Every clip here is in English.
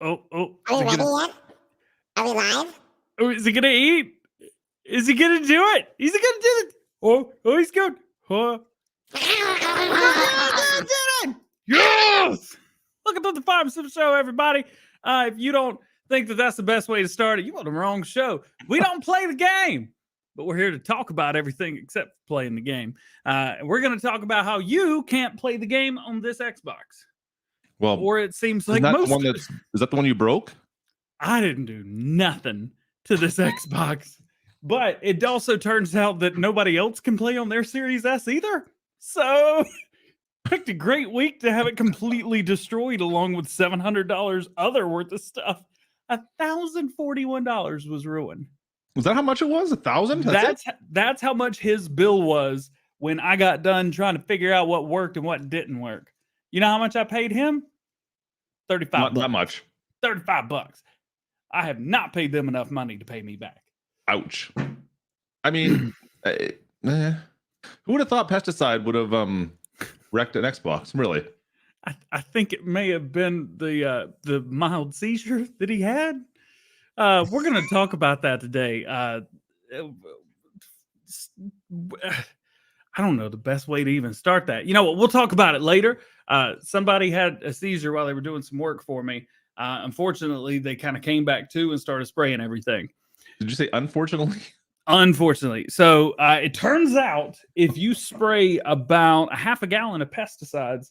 Are we ready yet? Are we live? Oh, is he gonna eat? Is he gonna do it? He's gonna do it. Oh, he's good. Huh? Yes! Welcome to the Farm Sim Show, everybody. If you don't think that that's the best way to start it, you on the wrong show. We don't play the game, but we're here to talk about everything except playing the game. We're going to talk about how you can't play the game on this Xbox. Well, or it seems like is that the one you broke? I didn't do nothing to this Xbox, but it also turns out that nobody else can play on their Series S either. So picked a great week to have it completely destroyed, along with $700 other worth of stuff. $1,041 was ruined. Was that how much it was? 1,000? That's how much his bill was when I got done trying to figure out what worked and what didn't work. You know how much I paid him? $35. Not that much. $35. I have not paid them enough money to pay me back. Ouch. I mean, who would have thought pesticide would have wrecked an Xbox? Really? I think it may have been the mild seizure that he had. We're going to talk about that today. I don't know the best way to even start that. You know what? We'll talk about it later. Somebody had a seizure while they were doing some work for me. Unfortunately, they kind of came back to and started spraying everything. Did you say unfortunately? Unfortunately. So it turns out if you spray about a half a gallon of pesticides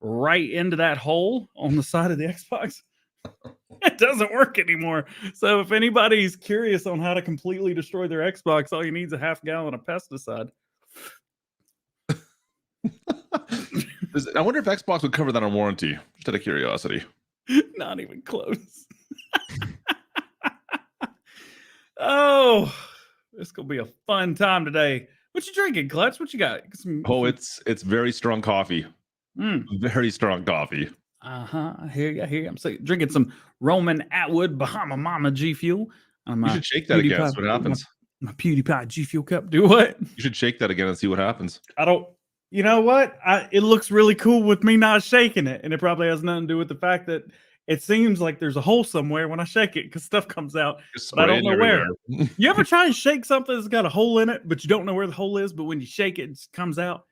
right into that hole on the side of the Xbox, it doesn't work anymore. So if anybody's curious on how to completely destroy their Xbox, all you need is a half gallon of pesticide. I wonder if Xbox would cover that on warranty, just out of curiosity. Not even close. Oh, it's gonna be a fun time today. What you drinking, Clutch? What you got? It's very strong coffee. Very strong coffee. I hear you. I'm drinking some Roman Atwood Bahama Mama G Fuel. You should shake that again. See what happens. My PewDiePie G Fuel cup. Do what? You should shake that again and see what happens. I don't. You know what? It looks really cool with me not shaking it, and it probably has nothing to do with the fact that it seems like there's a hole somewhere when I shake it because stuff comes out, but I don't know where. You ever try and shake something that's got a hole in it, but you don't know where the hole is, but when you shake it, it just comes out?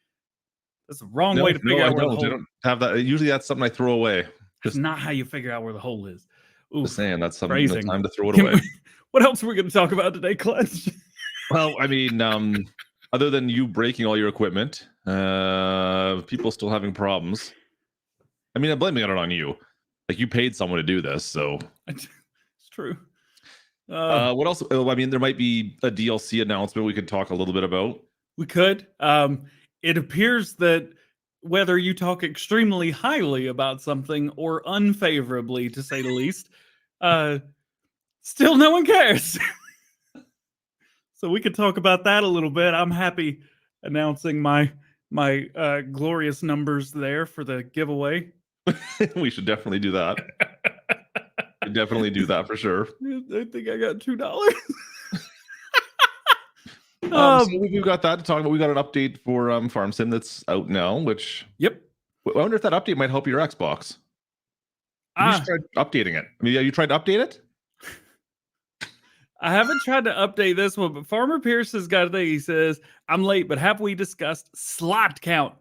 That's the wrong way to figure out where the hole is. I don't have that. Usually that's something I throw away. That's not how you figure out where the hole is. Ooh, just saying, that's something that's time to throw it away. What else are we going to talk about today, Clutch? Well, I mean, other than you breaking all your equipment, people still having problems. I mean, I'm blaming it on you. Like, you paid someone to do this, so it's true. What else? I mean, there might be a DLC announcement we could talk a little bit about. We could. It appears that whether you talk extremely highly about something or unfavorably, to say the least, still no one cares. So we could talk about that a little bit. I'm happy announcing my glorious numbers there for the giveaway. We should definitely do that. Definitely do that for sure. I think I got $2. So we've got that to talk about. We got an update for Farm Sim that's out now, which I wonder if that update might help your Xbox. You should try updating it. I mean, you tried to update it? I haven't tried to update this one, but Farmer Pierce has got a thing. He says, I'm late, but have we discussed slot count?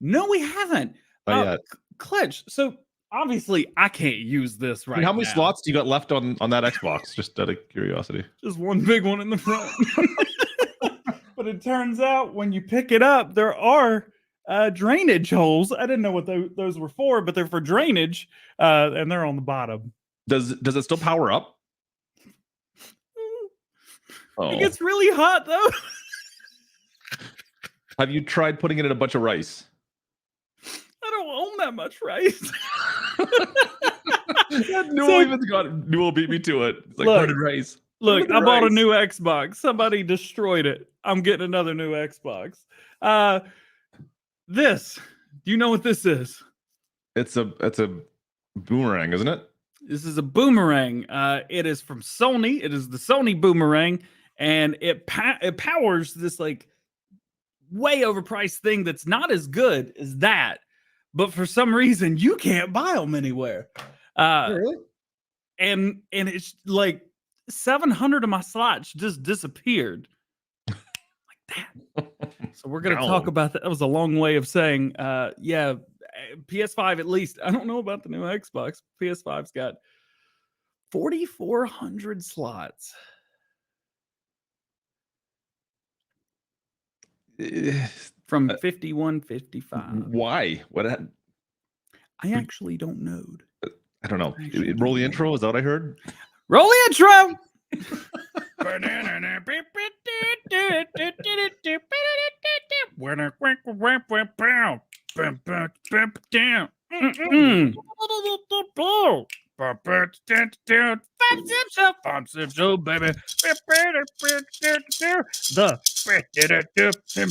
No, we haven't. Not yet. Clutch. So obviously I can't use this right now. How many slots do you got left on that Xbox? Just out of curiosity. Just one big one in the front. But it turns out when you pick it up, there are drainage holes. I didn't know what those were for, but they're for drainage, and they're on the bottom. Does it still power up? It gets really hot though. Have you tried putting it in a bunch of rice? I don't own that much rice. Newell beat me to it. It's like burning rice. Look, I bought a new Xbox. Somebody destroyed it. I'm getting another new Xbox. This, do you know what this is? It's a boomerang, isn't it? This is a boomerang. It is from Sony. It is the Sony boomerang, and it powers this like way overpriced thing that's not as good as that. But for some reason, you can't buy them anywhere. Really? and it's like 700 of my slots just disappeared like that. So we're gonna talk about that. That was a long way of saying, yeah, PS5 at least. I don't know about the new Xbox. PS5's got 4,400 slots. From 5155. Why? What? I actually don't know. I don't know. Roll the intro. Is that what I heard? Roll the intro. Show, baby. The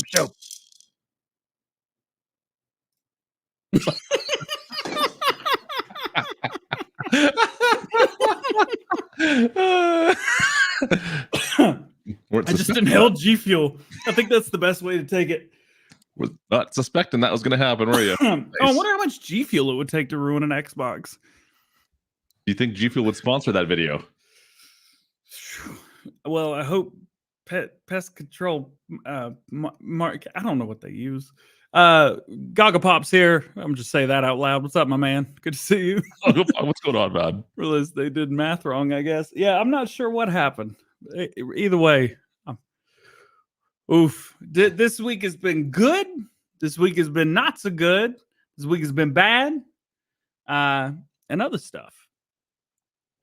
show. I just inhaled G Fuel. I think that's the best way to take it. Was not suspecting that was going to happen, were you? Nice. Oh, I wonder how much G Fuel it would take to ruin an Xbox. Do you think G Fuel would sponsor that video? Well, I hope Pest Control, Mark. I don't know what they use. Gaga Pop's here. I'm just say that out loud. What's up, my man? Good to see you. What's going on, man? Realized they did math wrong, I guess. Yeah, I'm not sure what happened. Either way, oof. This week has been good. This week has been not so good. This week has been bad. And other stuff.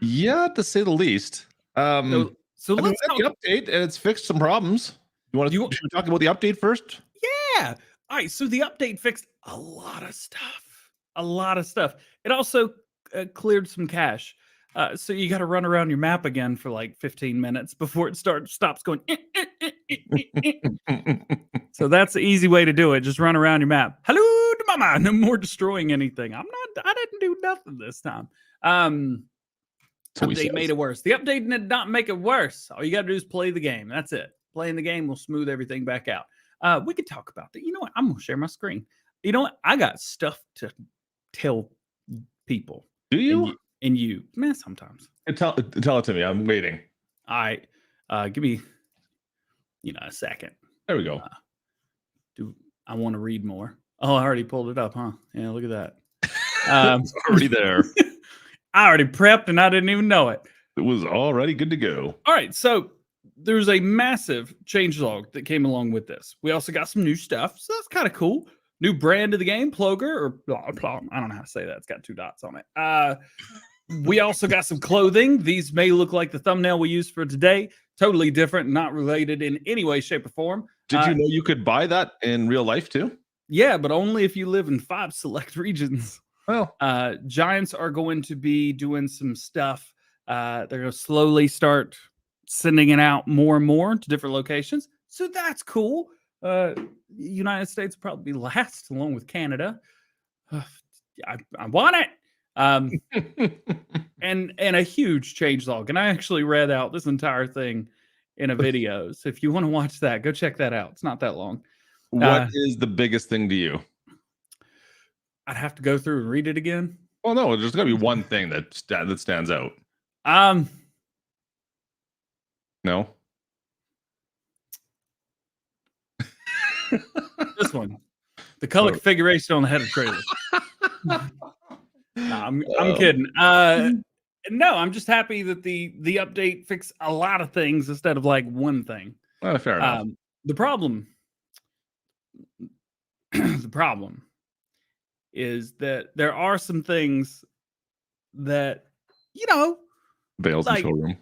Yeah, to say the least. So let's talk the update, and it's fixed some problems. You want to talk about the update first? Yeah. All right. So the update fixed a lot of stuff. A lot of stuff. It also cleared some cache. So you got to run around your map again for like 15 minutes before it stops going. So that's the easy way to do it. Just run around your map. Hello, mama. No more destroying anything. I didn't do nothing this time. Update made it worse. The update did not make it worse. All you got to do is play the game. That's it. Playing the game will smooth everything back out. We could talk about that. You know what? I'm going to share my screen. You know what? I got stuff to tell people. Do you? And you. Man, sometimes. Tell it to me. I'm waiting. All right. Give me, a second. There we go. I want to read more. Oh, I already pulled it up, huh? Yeah, look at that. It's already there. I already prepped and I didn't even know it. It was already good to go. All right. So there's a massive changelog that came along with this. We also got some new stuff. So that's kind of cool. New brand of the game, Ploger, or blah, blah, I don't know how to say that. It's got 2 dots on it. We also got some clothing. These may look like the thumbnail we used for today. Totally different, not related in any way, shape, or form. Did you know you could buy that in real life too? Yeah, but only if you live in 5 select regions. Well, Giants are going to be doing some stuff. They're going to slowly start sending it out more and more to different locations. So that's cool. United States will probably be last along with Canada. I want it. And a huge changelog. And I actually read out this entire thing in a video. So if you want to watch that, go check that out. It's not that long. What is the biggest thing to you? I'd have to go through and read it again. Well, no, there's got to be one thing that stands out. No. This one, the color configuration on the header trailer. I'm kidding. No, I'm just happy that the update fixed a lot of things instead of like one thing. Fair enough. The problem is that there are some things that Bales like, in showroom.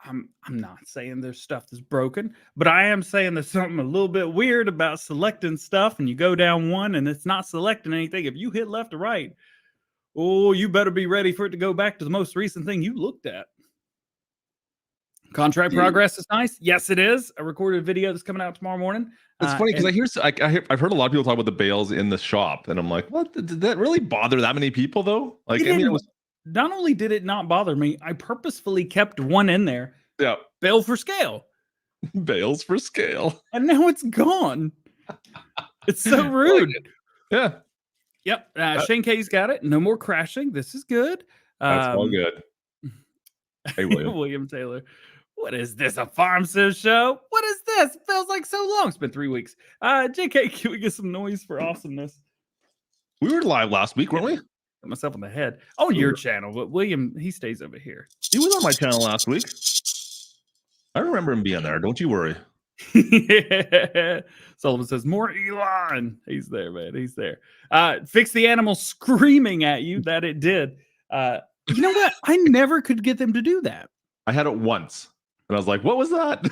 I'm not saying there's stuff that's broken, but I am saying there's something a little bit weird about selecting stuff, and you go down one and it's not selecting anything. If you hit left or right, oh, you better be ready for it to go back to the most recent thing you looked at. Contract progress is nice. Yes, it is. A recorded video that's coming out tomorrow morning. It's funny because I've heard a lot of people talk about the bales in the shop, and I'm like, what? Did that really bother that many people though? Like, it was. Not only did it not bother me, I purposefully kept one in there. Yeah. Bale for scale. Bales for scale. And now it's gone. It's so rude. Yeah. Yep. Shane K's got it. No more crashing. This is good. That's all good. Hey, William. William Taylor. What is this, a Farm Sim show? What is this? Feels like so long. It's been 3 weeks. JK, can we get some noise for awesomeness? We were live last week, weren't we? Got myself on the head. On your channel, but William, he stays over here. He was on my channel last week. I remember him being there. Don't you worry. Yeah. Sullivan says, more Elon. He's there, man. He's there. Fix the animal screaming at you. That it did. You know what? I never could get them to do that. I had it once. And I was like, what was that?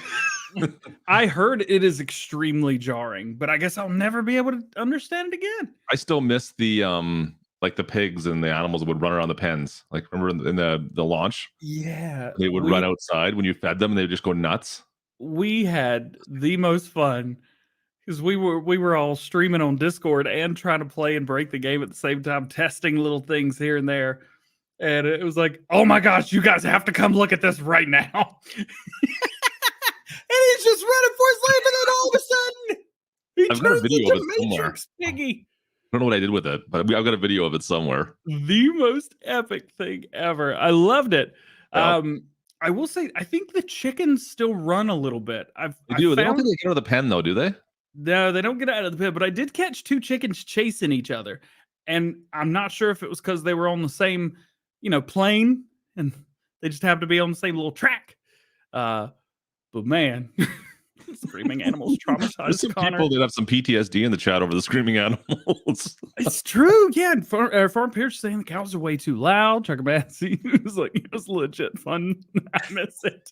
I heard it is extremely jarring, but I guess I'll never be able to understand it again. I still miss the like the pigs and the animals that would run around the pens. Like remember in the launch? Yeah. They would run outside when you fed them and they would just go nuts. We had the most fun because we were all streaming on Discord and trying to play and break the game at the same time, testing little things here and there. And it was like, oh my gosh, you guys have to come look at this right now. And he's just running for his life, and then all of a sudden, he I've got a turns video into of it somewhere. Matrix Piggy. I don't know what I did with it, but I've got a video of it somewhere. The most epic thing ever. I loved it. Yeah. I will say, I think the chickens still run a little bit. They do. They don't think they get out of the pen, though, do they? No, they don't get out of the pen, but I did catch 2 chickens chasing each other. And I'm not sure if it was because they were on the same, plane, and they just happened to be on the same little track. But man, screaming animals traumatized There's some Connor. people that have some PTSD in the chat over the screaming animals. It's true, yeah. And Farm Pierce saying the cows are way too loud. Chucker Massey was like, it was legit fun. I miss it.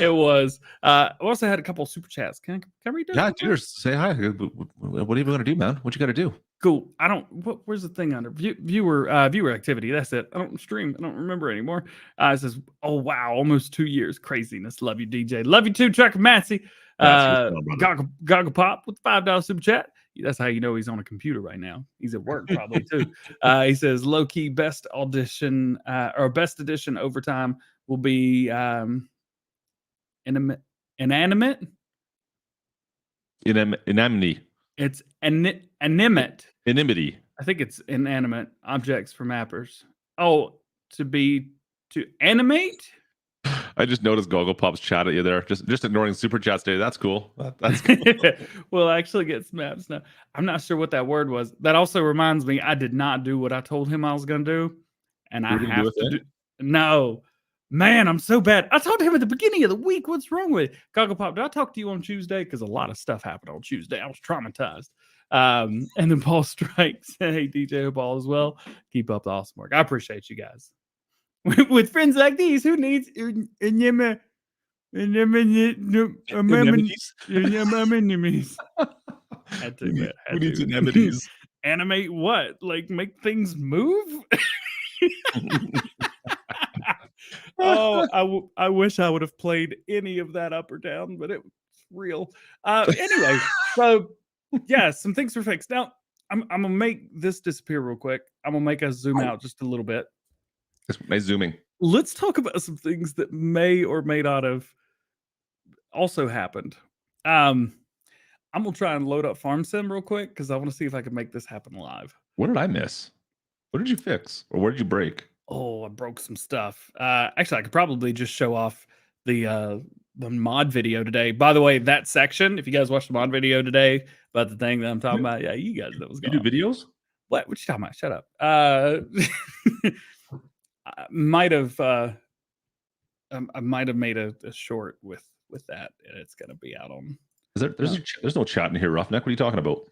It was. I also had a couple of super chats. Can I read those? Yeah, dude, say hi. What are you going to do, man? What you got to do? Cool. I don't. Where's the thing under viewer activity? That's it. I don't stream. I don't remember anymore. It says, "Oh wow, almost 2 years. Craziness. Love you, DJ. Love you too, Chuck Massey." Goggle Pop with the $5 super chat. That's how you know he's on a computer right now. He's at work probably too. He says, "Low key best audition or best edition overtime will be inanimate." Inanimity. It's animate. Inimity. I think it's inanimate objects for mappers. Oh, to animate? I just noticed Goggle Pop's chat at you there. Just ignoring super chats today. That's cool. That's cool. Well, actually gets maps now. I'm not sure what that word was. That also reminds me, I did not do what I told him I was going to do. And I have to do. No. Man, I'm so bad. I talked to him at the beginning of the week. What's wrong with it? Goggle Pop, did I talk to you on Tuesday? Because a lot of stuff happened on Tuesday. I was traumatized. And then Paul Strikes. Hey, DJ Ball as well. Keep up the awesome work. I appreciate you guys. With friends like these, who needs enemies? Had to, man. Who needs anemones? Animate what? Like make things move? Oh, I wish I would have played any of that up or down, but it was real. Anyway, so yeah, some things were fixed. Now I'm gonna make this disappear real quick. I'm gonna make us zoom out just a little bit. Nice zooming. Let's talk about some things that may or may not have also happened. I'm gonna try and load up Farm Sim real quick because I want to see if I can make this happen live. What did I miss? What did you fix, or where did you break? Oh, I broke some stuff. Actually, I could probably just show off the mod video today. By the way, that section, if you guys watched the mod video today about the thing that I'm talking about, yeah, you guys know what's going on. You do videos? What you talking about? Shut up. I might have made a short with that, and it's gonna be out on. There's no chat in here, Roughneck. What are you talking about?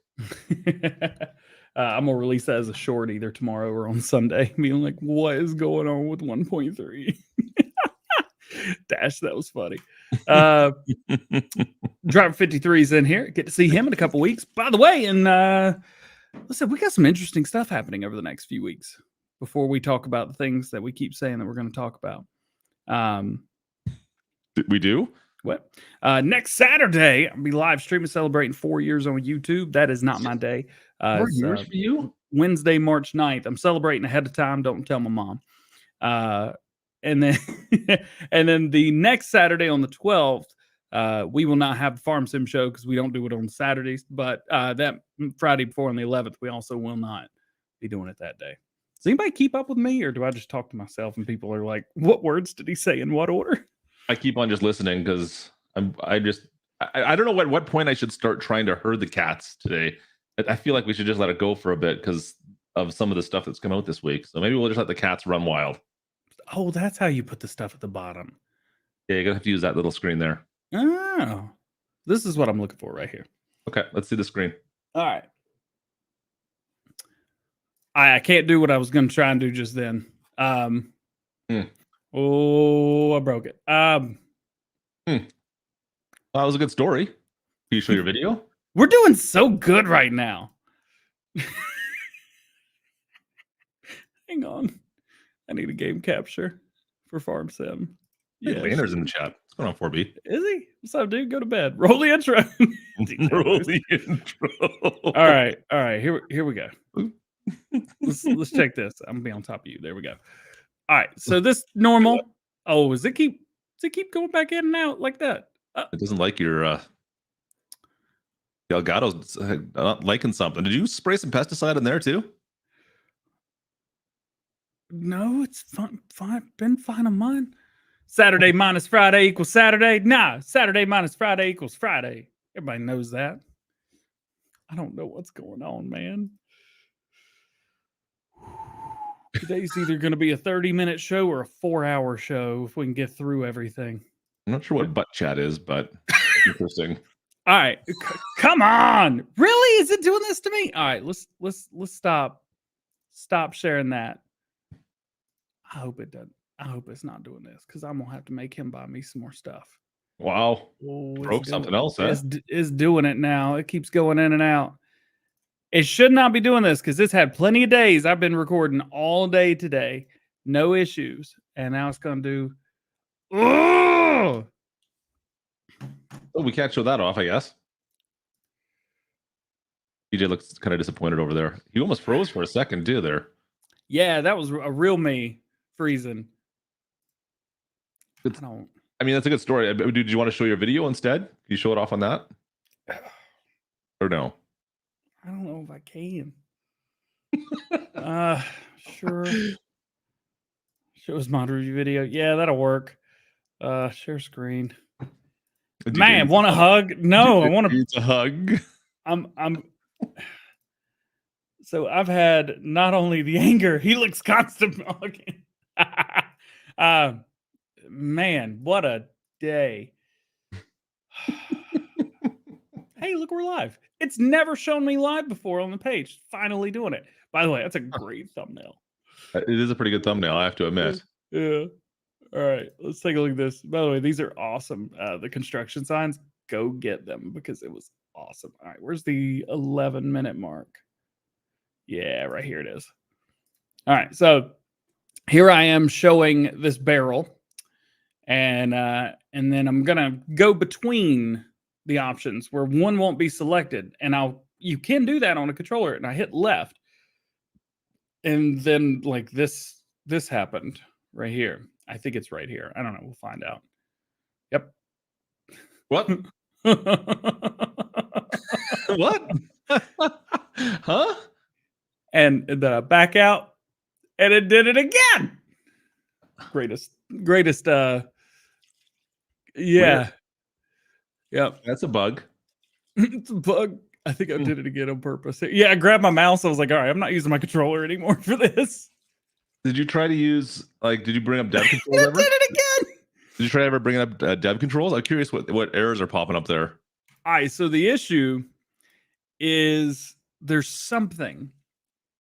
I'm gonna release that as a short either tomorrow or on Sunday. Being like, what is going on with 1.3? Dash, that was funny. Driver 53 is in here. Get to see him in a couple weeks. By the way, and listen, we got some interesting stuff happening over the next few weeks before we talk about the things that we keep saying that we're going to talk about. We do? What? Next Saturday, I'll be live streaming celebrating 4 years on YouTube. That is not my day. 4 years for you? Wednesday, March 9th. I'm celebrating ahead of time. Don't tell my mom. And then and then the next Saturday on the 12th, we will not have the Farm Sim show because we don't do it on Saturdays. But that Friday before on the 11th, we also will not be doing it that day. Does anybody keep up with me, or do I just talk to myself and people are like, what words did he say in what order? I keep on just listening because I don't know what point I should start trying to herd the cats today. I feel like we should just let it go for a bit because of some of the stuff that's come out this week. So maybe we'll just let the cats run wild. Oh, that's how you put the stuff at the bottom. Yeah, you're gonna have to use that little screen there. Oh, this is what I'm looking for right here. Okay, let's see the screen. All right. I can't do what I was going to try and do just then. Oh, I broke it. Well, that was a good story. Can you show your video? We're doing so good right now. Hang on. I need a game capture for Farm Sim. Yeah, Banner's in the chat. What's going on, 4B? Is he? What's up, dude? Go to bed. Roll the intro. Roll the intro. All right. Here we go. Let's check this. I'm gonna be on top of you. There we go. All right. So this normal. Oh, does it keep going back in and out like that? It doesn't like your Elgato's not liking something. Did you spray some pesticide in there too? No, it's fine. Been fine on mine. Saturday minus Friday equals Saturday. Nah, Saturday minus Friday equals Friday. Everybody knows that. I don't know what's going on, man. Today's either going to be a 30-minute show or a 4-hour show if we can get through everything. I'm not sure what butt chat is, but interesting. All right, come on. Really? Is it doing this to me? All right, let's stop sharing that. I hope it doesn't. I hope it's not doing this because I'm gonna have to make him buy me some more stuff. Wow. Oh, broke something else, huh? It's doing it now. It keeps going in and out. It should not be doing this because this had plenty of days. I've been recording all day today. No issues. And now it's going to do. Oh! Well, we can't show that off, I guess. DJ looks kind of disappointed over there. He almost froze for a second, too, there. Yeah, that was a real me freezing. I mean, that's a good story. Did you want to show your video instead? Can you show it off on that? Or no? I don't know if I can. Sure. Shows mod review video. Yeah, that'll work. Share screen. Man, want a hug? No, I want to. It's a hug. I'm. So I've had not only the anger. He looks constant. Man, what a day. Hey, look, we're live. It's never shown me live before on the page. Finally doing it. By the way, that's a great thumbnail. It is a pretty good thumbnail, I have to admit. Yeah. All right, let's take a look at this. By the way, these are awesome. The construction signs, go get them because it was awesome. All right, where's the 11-minute mark? Yeah, right here it is. All right, so here I am showing this barrel, and then I'm gonna go between the options where one won't be selected, and you can do that on a controller, and I hit left, and then like this happened right here. I think it's right here. I don't know. We'll find out. Yep. What? What? Huh? And then I back out, and it did it again. Greatest. Yeah. Weird. Yep. That's a bug. It's a bug. I think I did it again on purpose. Yeah, I grabbed my mouse. I was like, all right, I'm not using my controller anymore for this. Did you try to use, did you bring up dev controls ever? I did it again. Did you try ever bringing up dev controls? I'm curious what errors are popping up there. All right, so the issue is there's something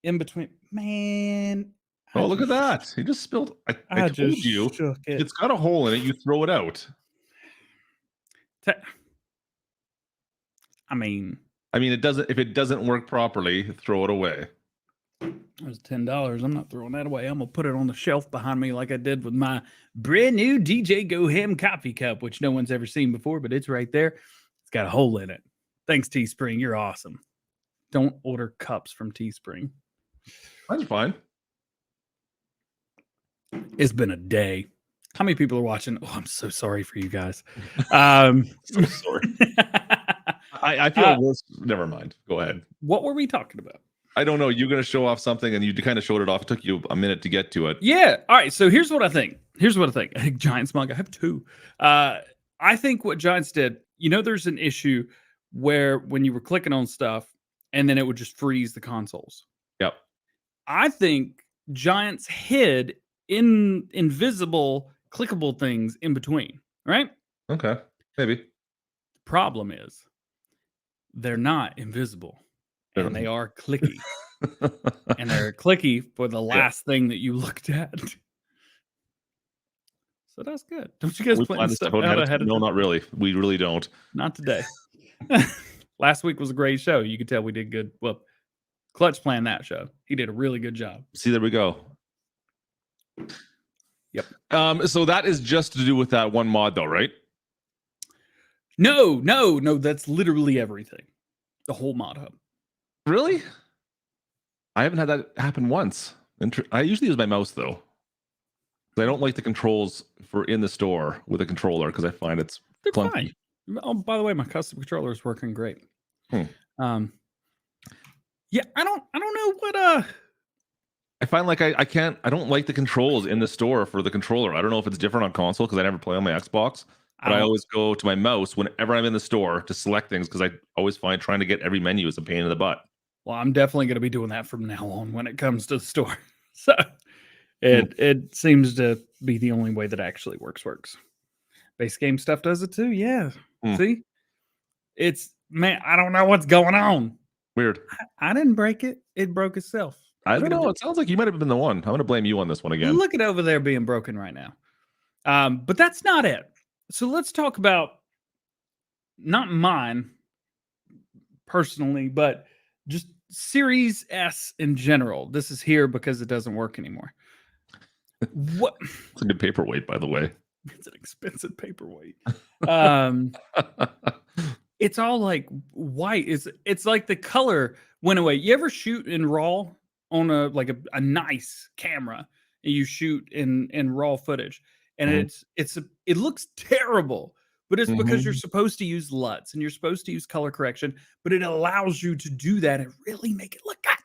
in between. Man. Oh, look at that. He just spilled. I told you. It's got a hole in it. You throw it out. I mean, it doesn't. If it doesn't work properly, throw it away. It was $10. I'm not throwing that away. I'm gonna put it on the shelf behind me, like I did with my brand new DjGoHam coffee cup, which no one's ever seen before, but it's right there. It's got a hole in it. Thanks, Teespring. You're awesome. Don't order cups from Teespring. That's fine. It's been a day. How many people are watching? Oh, I'm so sorry for you guys. So sorry. I feel worse. Never mind. Go ahead. What were we talking about? I don't know. You're going to show off something, and you kind of showed it off. It took you a minute to get to it. Yeah. All right. So here's what I think. I think Giants mug. I have two. I think what Giants did. There's an issue where when you were clicking on stuff, and then it would just freeze the consoles. Yep. I think Giants hid invisible clickable things in between. Right. Okay. Maybe. Problem is, they're not invisible. And they are clicky. And they're clicky for the last thing that you looked at. So that's good. Don't you guys plan stuff out ahead of time? No, not really. We really don't. Not today. Last week was a great show. You could tell we did good. Well, Clutch planned that show. He did a really good job. See, there we go. Yep. So that is just to do with that one mod, though, right? No. That's literally everything. The whole mod hub. Really? I haven't had that happen once. I usually use my mouse though. I don't like the controls for in the store with a controller because I find it's clunky. Fine. Oh, by the way, my custom controller is working great. Yeah, I don't know what I find like I don't like the controls in the store for the controller. I don't know if it's different on console because I never play on my Xbox. But I always go to my mouse whenever I'm in the store to select things because I always find trying to get every menu is a pain in the butt. Well, I'm definitely going to be doing that from now on when it comes to the store. So it seems to be the only way that actually works. Base game stuff does it too. Yeah. See, I don't know what's going on. Weird. I didn't break it. It broke itself. I don't know. It sounds like you might have been the one. I'm going to blame you on this one again. Look at over there being broken right now. But that's not it. So let's talk about not mine personally, but just Series S in general. This is here because it doesn't work anymore. What? It's a good paperweight, by the way. It's an expensive paperweight. It's all like white. It's like the color went away. You ever shoot in RAW on a nice camera and you shoot in RAW footage? And it looks terrible, but it's because you're supposed to use LUTs and you're supposed to use color correction, but it allows you to do that and really make it look good.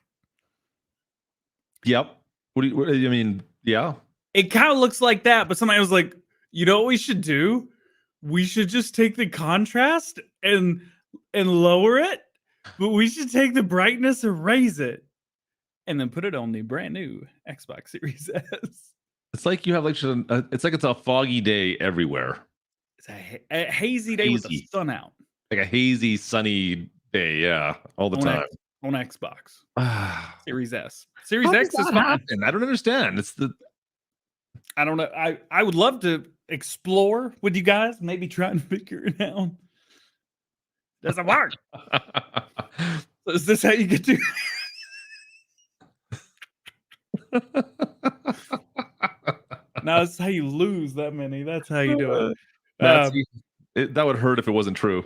Yep. What do you mean? Yeah. It kind of looks like that, but somebody was like, you know what we should do? We should just take the contrast and lower it, but we should take the brightness and raise it and then put it on the brand new Xbox Series S. It's like you have it's like it's a foggy day everywhere. It's a hazy day with the sun out. Like a hazy, sunny day, yeah, all the time. On Xbox. Series S. Series X is fine. I don't understand. I don't know. I would love to explore with you guys, maybe try and figure it out. Doesn't work. Is this how you get to? No, that's how you lose that many. That's how you do it. That would hurt if it wasn't true.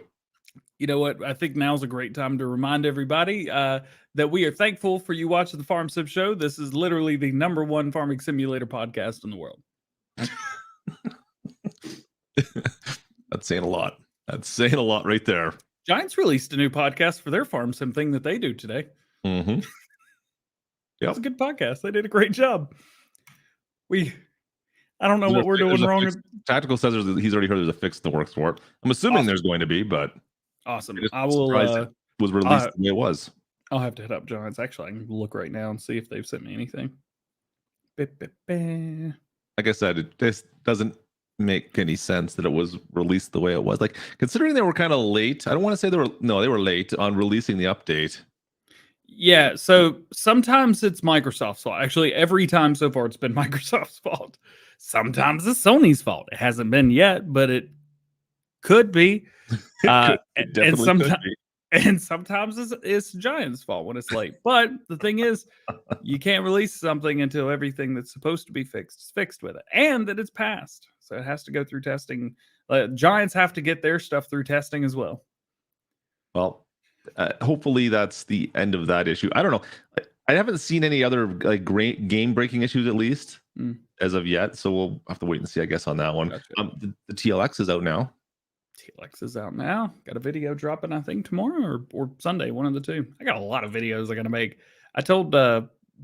You know what? I think now's a great time to remind everybody that we are thankful for you watching the Farm Sim Show. This is literally the #1 farming simulator podcast in the world. That's saying a lot. That's saying a lot right there. Giants released a new podcast for their Farm Sim thing that they do today. Yep. It's a good podcast. They did a great job. I don't know what we're doing wrong. Tactical says he's already heard there's a fix in the works for it. I'm assuming there's going to be, but awesome. I will. It was released the way it was. I'll have to hit up Giants. Actually, I can look right now and see if they've sent me anything. Like I said, this doesn't make any sense that it was released the way it was. Like considering they were kind of late. I don't want to say they were late on releasing the update. Yeah, so sometimes it's Microsoft's fault. Actually, every time so far it's been Microsoft's fault. Sometimes it's Sony's fault. It hasn't been yet, but it could be. And sometimes it's Giants' fault when it's late. But the thing is, you can't release something until everything that's supposed to be fixed is fixed with it, and that it's passed. So it has to go through testing. Giants have to get their stuff through testing as well. Well, hopefully that's the end of that issue. I don't know. I haven't seen any other great game-breaking issues, at least as of yet. So we'll have to wait and see, I guess, on that one. Gotcha. The TLX is out now. TLX is out now. Got a video dropping, I think, tomorrow or Sunday, one of the two. I got a lot of videos I got to make. I told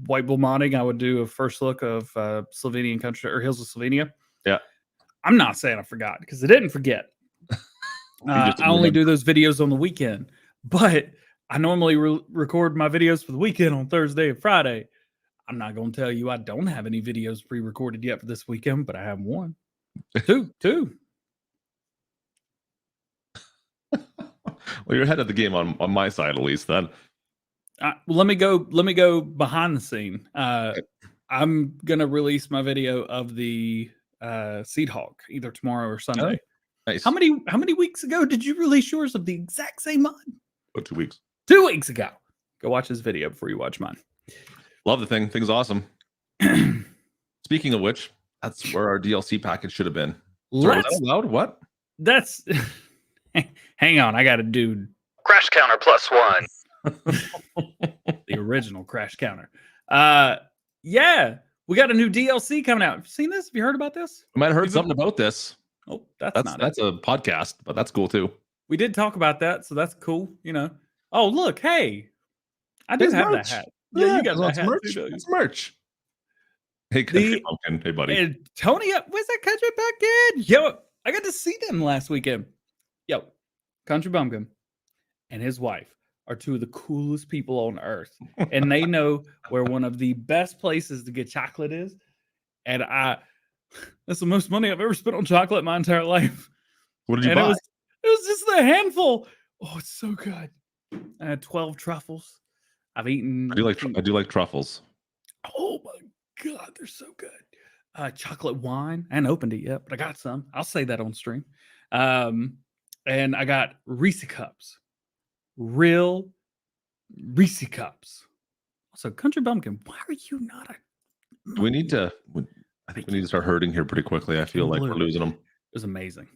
White Bull Modding I would do a first look of Slovenian country or Hills of Slovenia. Yeah. I'm not saying I forgot because I didn't forget. I only do those videos on the weekend, but I normally record my videos for the weekend on Thursday and Friday. I'm not going to tell you I don't have any videos pre-recorded yet for this weekend, but I have one. Two. Well, you're ahead of the game on my side, at least. Then well, let me go behind the scene. I'm gonna release my video of the Seed Hawk either tomorrow or Sunday. Oh, nice. How many weeks ago did you release yours of the exact same mod? Oh, 2 weeks. 2 weeks ago. Go watch this video before you watch mine. Love the thing. Thing's awesome. Speaking of which, that's where our DLC package should have been. Sorry, was that allowed? What? That's hang on, I got a dude. Crash counter +1. The original crash counter. Yeah, we got a new DLC coming out. Have you seen this? Have you heard about this? I might have heard something about this. Oh, that's a podcast, but that's cool too. We did talk about that, so that's cool. You know. Oh, look, hey, I do have that hat. Yeah, you got that hat. Merch. It's merch. Hey, Country Pumpkin. Hey, buddy. Tony, where's that Country Pumpkin? Yo, I got to see them last weekend. Yo, Country Pumpkin and his wife are two of the coolest people on earth. And they know where one of the best places to get chocolate is. And that's the most money I've ever spent on chocolate my entire life. What did you buy? It was just a handful. Oh, it's so good. I had 12 truffles. I've eaten. I do like truffles. Oh my God, they're so good. Chocolate wine. I haven't opened it yet, but I got some. I'll say that on stream. And I got Reese cups. Real Reese cups. So, Country Bumpkin, why are you not a... Do we need to... I think we need to start herding here pretty quickly. I feel like we're losing them. It was amazing.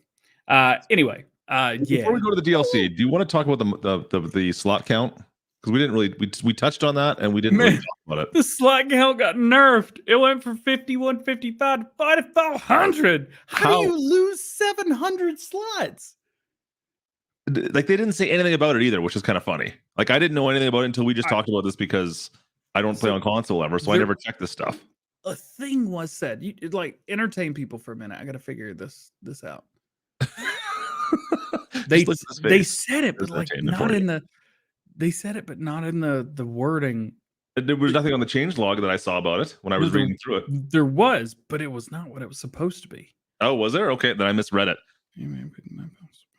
Anyway, yeah. Before we go to the DLC, do you want to talk about the slot count? Because we didn't really... We touched on that, and we didn't really talk about it. The slot count got nerfed. It went from 5155 to 500. How do you lose 700 slots? Like, they didn't say anything about it either, which is kind of funny. Like, I didn't know anything about it until we just talked about this because I don't play on console ever, so I never checked this stuff. A thing was said. You like entertain people for a minute. I got to figure this out. They said it, but like not in the. They said it, but not in the wording. There was nothing on the change log that I saw about it when I was reading through it. There was, but it was not what it was supposed to be. Oh, was there? Okay, then I misread it.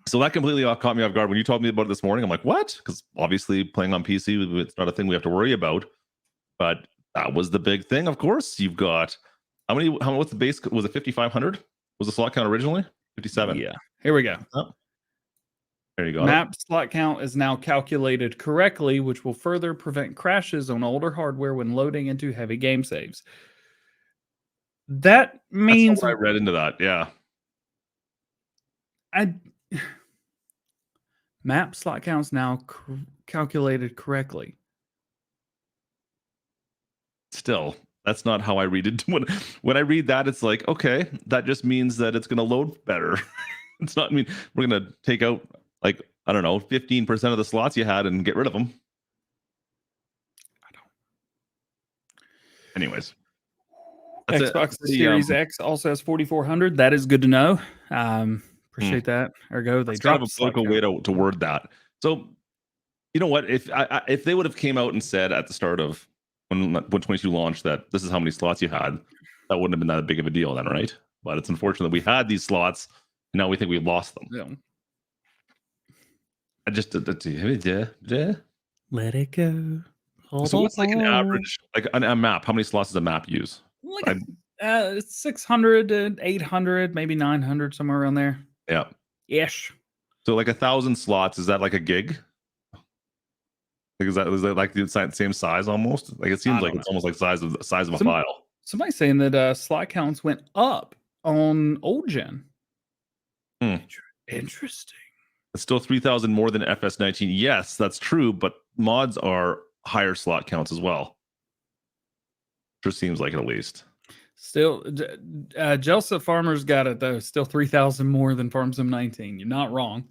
So that completely caught me off guard. When you told me about it this morning, I'm like, what? Because obviously playing on PC, it's not a thing we have to worry about. But that was the big thing, of course. You've got, what's the base? Was it 5,500? Was the slot count originally? 57. Yeah. Here we go. Oh. There you go. Map slot count is now calculated correctly, which will further prevent crashes on older hardware when loading into heavy game saves. That means... I read into that, yeah. Map slot counts now calculated correctly. Still, that's not how I read it. When I read that, it's like, okay, that just means that it's going to load better. It's not, I mean, we're going to take out, like, I don't know, 15% of the slots you had and get rid of them. Anyways. Xbox Series X also has 4,400. That is good to know. Appreciate that. Ergo, they dropped kind of a political way to word that. So, you know what? If they would have came out and said at the start of when 22 launched that this is how many slots you had, that wouldn't have been that big of a deal then, right? But it's unfortunate that we had these slots, and now we think we lost them. Yeah. I just let it go. So what's like an average, like a map? How many slots does a map use? Like 600 and 800, maybe 900, somewhere around there. Yeah. Ish. So like 1,000 slots, is that like a gig? Like, is that like the same size almost? Like, it seems like it's almost like size of a file. Somebody's saying that slot counts went up on old gen. Interesting. It's still 3,000 more than FS19. Yes, that's true, but mods are higher slot counts as well. Sure seems like it, at least. Still, Jelsa Farmer's got it though. Still 3,000 more than Farm Sim 19. You're not wrong.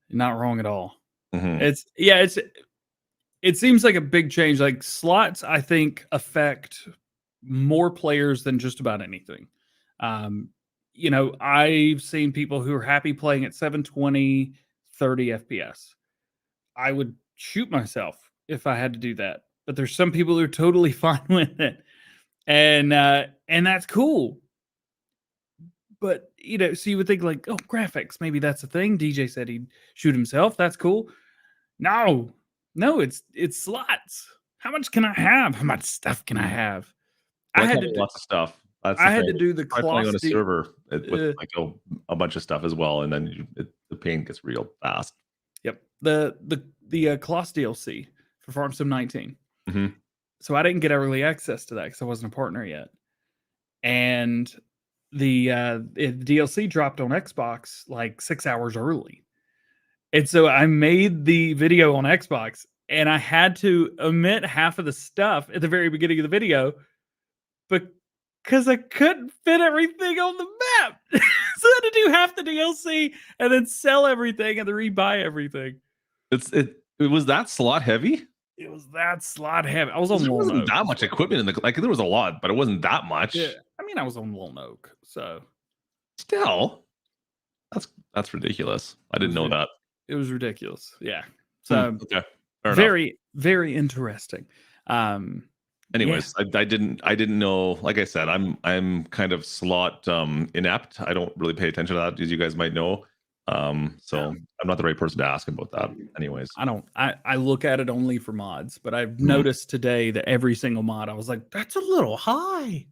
You're not wrong at all. Mm-hmm. It's it seems like a big change. Like slots, I think, affect more players than just about anything. You know, I've seen people who are happy playing at 720, 30 FPS. I would shoot myself if I had to do that. But there's some people who are totally fine with it. And that's cool. But you know, so you would think like, oh, graphics, maybe that's a thing. DJ said he'd shoot himself. That's cool. No, it's slots. How much can I have? How much stuff can I have? Well, I had to do, lots of stuff. That's I had to do the try playing on a Closs server with like a bunch of stuff as well, and then the pain gets real fast. Yep, the Closs DLC for Farm Sim 19. Mm-hmm. So I didn't get early access to that because I wasn't a partner yet, and the DLC dropped on Xbox like 6 hours early, and so I made the video on Xbox, and I had to omit half of the stuff at the very beginning of the video, but because I couldn't fit everything on the map. So I had to do half the DLC and then sell everything and then rebuy everything. It was that slot heavy? It was that slot heavy. I was on There Lone wasn't Oak. that much equipment in the like. There was a lot, but it wasn't that much. Yeah, I mean, I was on Lone Oak, so still, that's ridiculous. I didn't know that. It was ridiculous. Yeah. So okay. Fair very, enough. very interesting. Anyways, yeah. I didn't know. Like I said, I'm kind of slot inept. I don't really pay attention to that, as you guys might know. So I'm not the right person to ask about that. Anyways, I look at it only for mods, but I've noticed today that every single mod, I was like, that's a little high.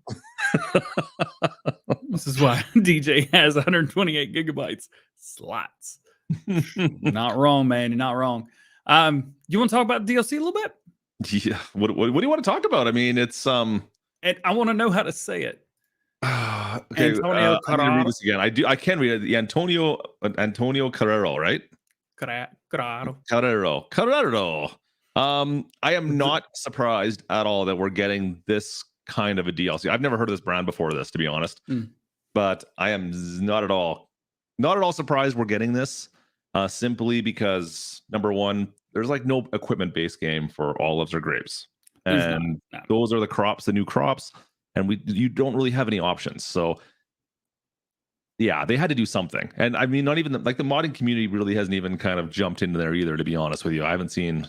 This is why DJ has 128 gigabytes slots. Not wrong, man. You're not wrong. You want to talk about DLC a little bit? Yeah. What do you want to talk about? I mean, it's and I want to know how to say it. Okay, Antonio I'm gonna read this again. I can read it. The Antonio Carrero, right? Carrero. I am not surprised at all that we're getting this kind of a DLC. I've never heard of this brand before this, to be honest. But I am not at all surprised we're getting this. Simply because number one, there's like no equipment-based game for olives or grapes, and those are the new crops, and you don't really have any options. So yeah, they had to do something. And I mean, not even the modding community really hasn't even kind of jumped into there either, to be honest with you. I don't think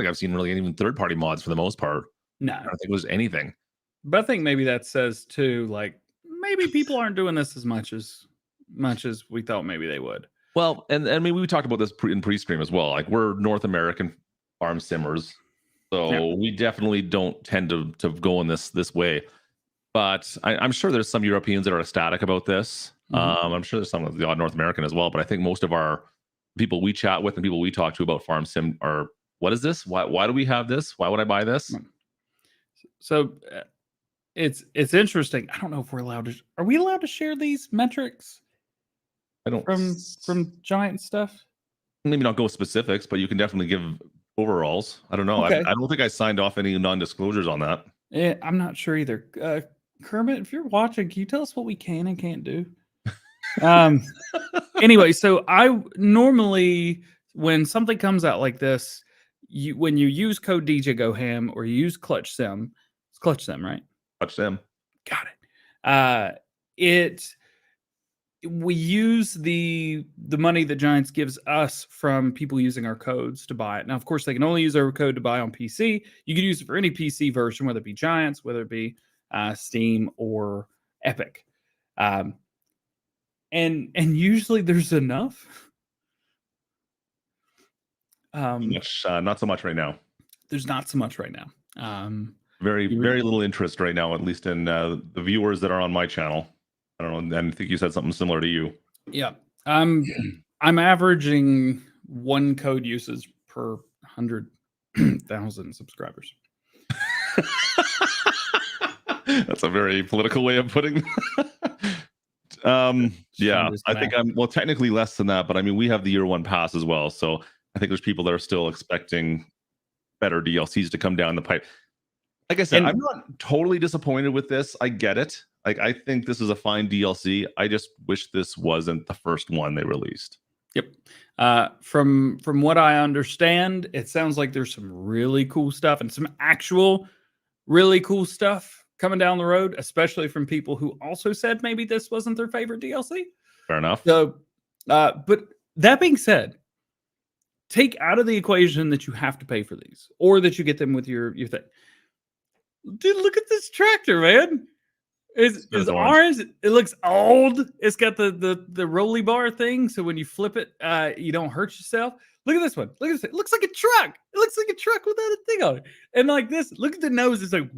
I've seen really even third-party mods for the most part. No, I don't think it was anything. But I think maybe that says too, like maybe people aren't doing this as much as we thought maybe they would. Well, and I mean, we talked about this in pre-stream as well. Like, we're North American farm simmers, so we definitely don't tend to go in this way. But I'm sure there's some Europeans that are ecstatic about this. I'm sure there's some of the odd North American as well. But I think most of our people we chat with and people we talk to about farm sim are, what is this? Why do we have this? Why would I buy this? So it's interesting. I don't know if we're allowed to. Are we allowed to share these metrics? I don't from Giant stuff. Maybe not go specifics, but you can definitely give overalls. I don't know. Okay. I don't think I signed off any non-disclosures on that. Yeah, I'm not sure either. Kermit, if you're watching, can you tell us what we can and can't do? Anyway, so I normally, when something comes out like this, when you use code DjGoHam or you use Clutch Sim, it's Clutch Sim, right? Clutch Sim. Got it. We use the money that Giants gives us from people using our codes to buy it. Now, of course, they can only use our code to buy on PC. You can use it for any PC version, whether it be Giants, whether it be Steam or Epic. And usually there's enough. Not so much right now. There's not so much right now. Very little interest right now, at least in the viewers that are on my channel. I don't know. I think you said something similar to you. Yeah. I'm averaging one code usage per 100,000 subscribers. That's a very political way of putting yeah, I think I'm technically less than that, but I mean, we have the year one pass as well. So I think there's people that are still expecting better DLCs to come down the pipe. Like I said, I'm not totally disappointed with this. I get it. Like, I think this is a fine DLC. I just wish this wasn't the first one they released. Yep. From what I understand, it sounds like there's some really cool stuff and some actual really cool stuff coming down the road, especially from people who also said maybe this wasn't their favorite DLC. Fair enough. So, but that being said, take out of the equation that you have to pay for these or that you get them with your thing. Dude, look at this tractor, man. It's orange. It looks old. It's got the rolly bar thing, so when you flip it, you don't hurt yourself. Look at this one. Look at this. It looks like a truck. It looks like a truck without a thing on it. And like this, look at the nose. It's like,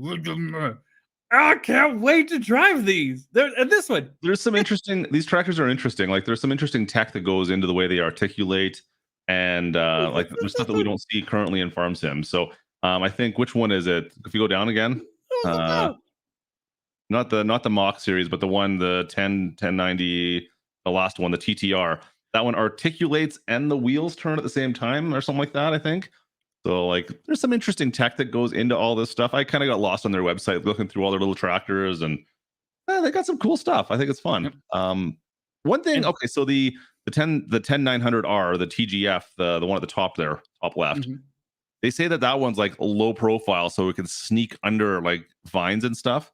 I can't wait to drive these. And this one. There's some interesting. These tractors are interesting. Like there's some interesting tech that goes into the way they articulate, and like there's stuff that we don't see currently in Farm Sim. So I think which one is it? If you go down again. Not the mock series, but the one, the 1090, the last one, the TTR. That one articulates and the wheels turn at the same time or something like that, I think. So like there's some interesting tech that goes into all this stuff. I kind of got lost on their website looking through all their little tractors, and they got some cool stuff. I think it's fun. Yep. One thing, okay, so the 10900R, the TGF, the one at the top there, top left. Mm-hmm. They say that one's like low profile, so it can sneak under like vines and stuff.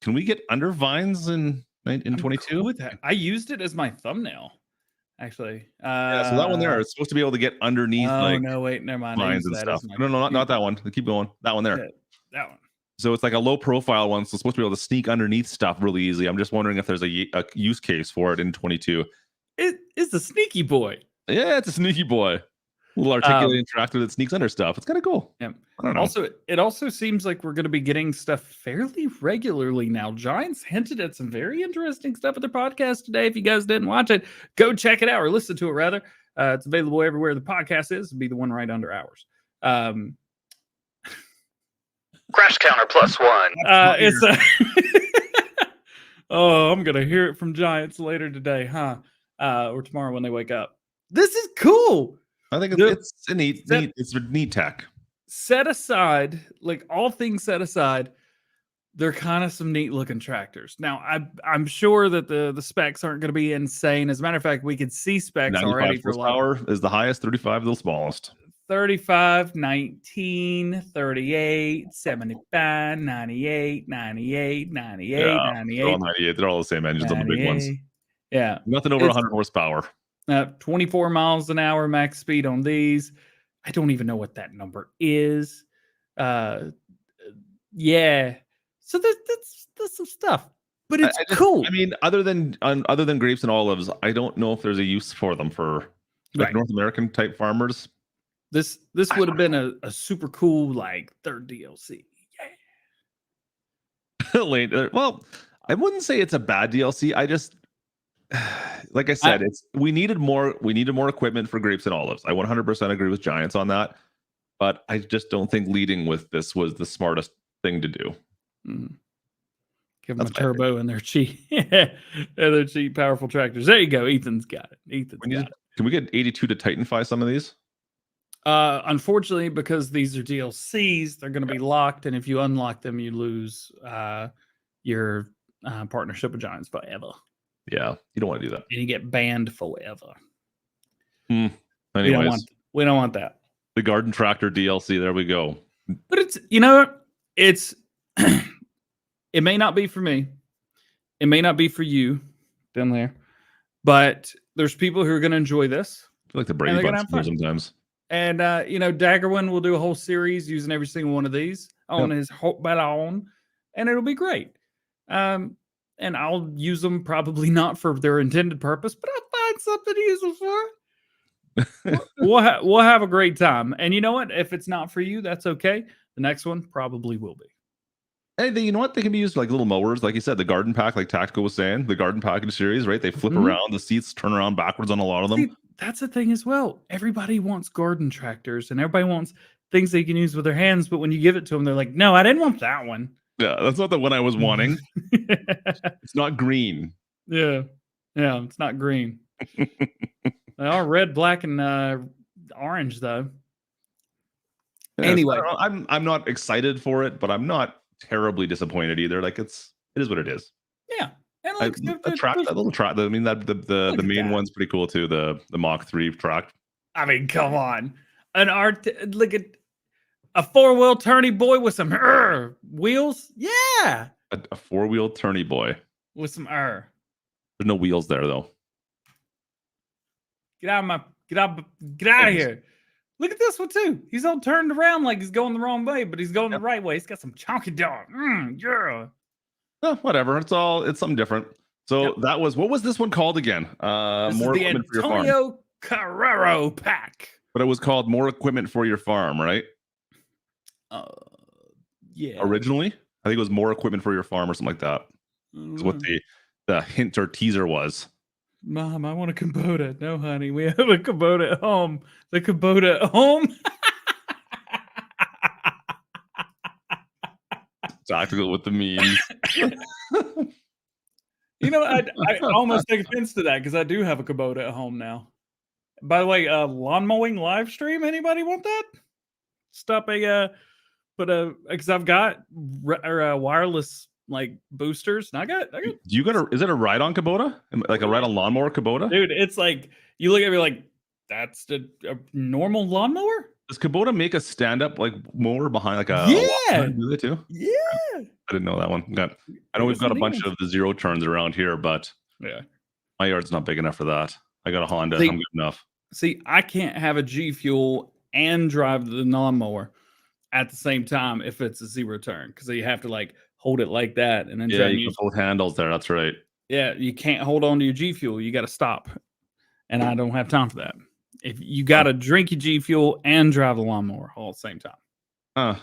Can we get under vines in 22? Cool with that. I used it as my thumbnail, actually. Yeah, so that one there, it's supposed to be able to get underneath. Oh, like, no, wait, never mind. Vines and stuff. No, not that one. Keep going. That one there. Yeah, that one. So it's like a low profile one, so it's supposed to be able to sneak underneath stuff really easy. I'm just wondering if there's a use case for it in 22. It is a sneaky boy. Yeah, it's a sneaky boy. Little articulating tractor that sneaks under stuff. It's kind of cool. Yeah. I don't know. Also, it also seems like we're going to be getting stuff fairly regularly now. Giants hinted at some very interesting stuff at their podcast today. If you guys didn't watch it, go check it out or listen to it rather. It's available everywhere the podcast is. It'll be the one right under ours. Crash counter +1. Oh, I'm going to hear it from Giants later today, huh? Or tomorrow when they wake up. This is cool. I think it's a neat tech. Set aside, like all things set aside, they're kind of some neat looking tractors. Now, I'm sure that the specs aren't going to be insane. As a matter of fact, we could see specs already for power is the highest, 35 the smallest. 35, 19, 38, 75, 98, 98, 98, yeah, 98. They're all 98. They're all the same engines on the big ones. Yeah. Nothing over 100 horsepower. 24 miles an hour max speed on these. I don't even know what that number is. Yeah. So that's some stuff, but it's cool. I mean, other than grapes and olives, I don't know if there's a use for them for like North American type farmers. This would have been a super cool like third DLC. Yeah. Well, I wouldn't say it's a bad DLC. I just like I said, we needed more equipment for grapes and olives. I 100% agree with Giants on that, but I just don't think leading with this was the smartest thing to do. Mm. Give them a turbo and their cheap, powerful tractors. There you go. Ethan's got it. Can we get 82 to Titanify some of these? Unfortunately, because these are DLCs, they're going to be locked, and if you unlock them, you lose your partnership with Giants forever. Yeah, you don't want to do that. And you get banned forever. Anyways, we don't want that. The garden tractor DLC, there we go. But it's it may not be for me. It may not be for you down there. But there's people who are going to enjoy this. I feel like the Brady Bunch sometimes. And Daggerwin will do a whole series using every single one of these on his whole balloon, and it'll be great. And I'll use them probably not for their intended purpose, but I'll find something to use them for. We'll have a great time. And you know what? If it's not for you, that's okay. The next one probably will be. Hey, you know what? They can be used like little mowers. Like you said, the garden pack, like Tactical was saying, the garden package series, right? They flip around, the seats turn around backwards on a lot of them. See, that's the thing as well. Everybody wants garden tractors and everybody wants things they can use with their hands. But when you give it to them, they're like, no, I didn't want that one. Yeah, that's not the one I was wanting. It's not green. Yeah, it's not green. They are red, black, and orange, though. Yeah, anyway, so I'm not excited for it, but I'm not terribly disappointed either. Like it is what it is. Yeah, And it looks that little track. I mean, that the main one's pretty cool too. The Mach 3 track. I mean, come on, look at a 4-wheel turny boy with some wheels. Yeah, A 4-wheel turny boy with some There's no wheels there though. Get out of here. Look at this one too. He's all turned around like he's going the wrong way, but he's going the right way. He's got some chonky dog. Yeah. Whatever. It's something different. So that was, what was this one called again? More equipment for your farm. Antonio Carrero pack. But it was called More Equipment for Your Farm, right? Yeah. Originally, I think it was More Equipment for Your Farm or something like that. That's what the hint or teaser was. Mom, I want a Kubota. No, honey, we have a Kubota at home. The Kubota at home. Tactical with the memes. You know, I almost take offense to that because I do have a Kubota at home now. By the way, lawn mowing live stream. Anybody want that? Stop because I've got wireless like boosters, and I got. Is it a ride-on Kubota? Like a ride-on lawnmower Kubota? Dude, it's like you look at me like that's a normal lawnmower. Does Kubota make a stand-up like mower behind like a? Yeah. Do they too? Yeah. I didn't know that one. I know we've got a bunch of the zero turns around here, but yeah, my yard's not big enough for that. I got a Honda. I'm good enough. See, I can't have a G Fuel and drive the lawnmower at the same time if it's a zero turn because you have to like hold it like that and then you can hold handles there. That's right. Yeah, you can't hold on to your G Fuel. You got to stop, and I don't have time for that. If you got to drink your G Fuel and drive the lawnmower all at the same time. I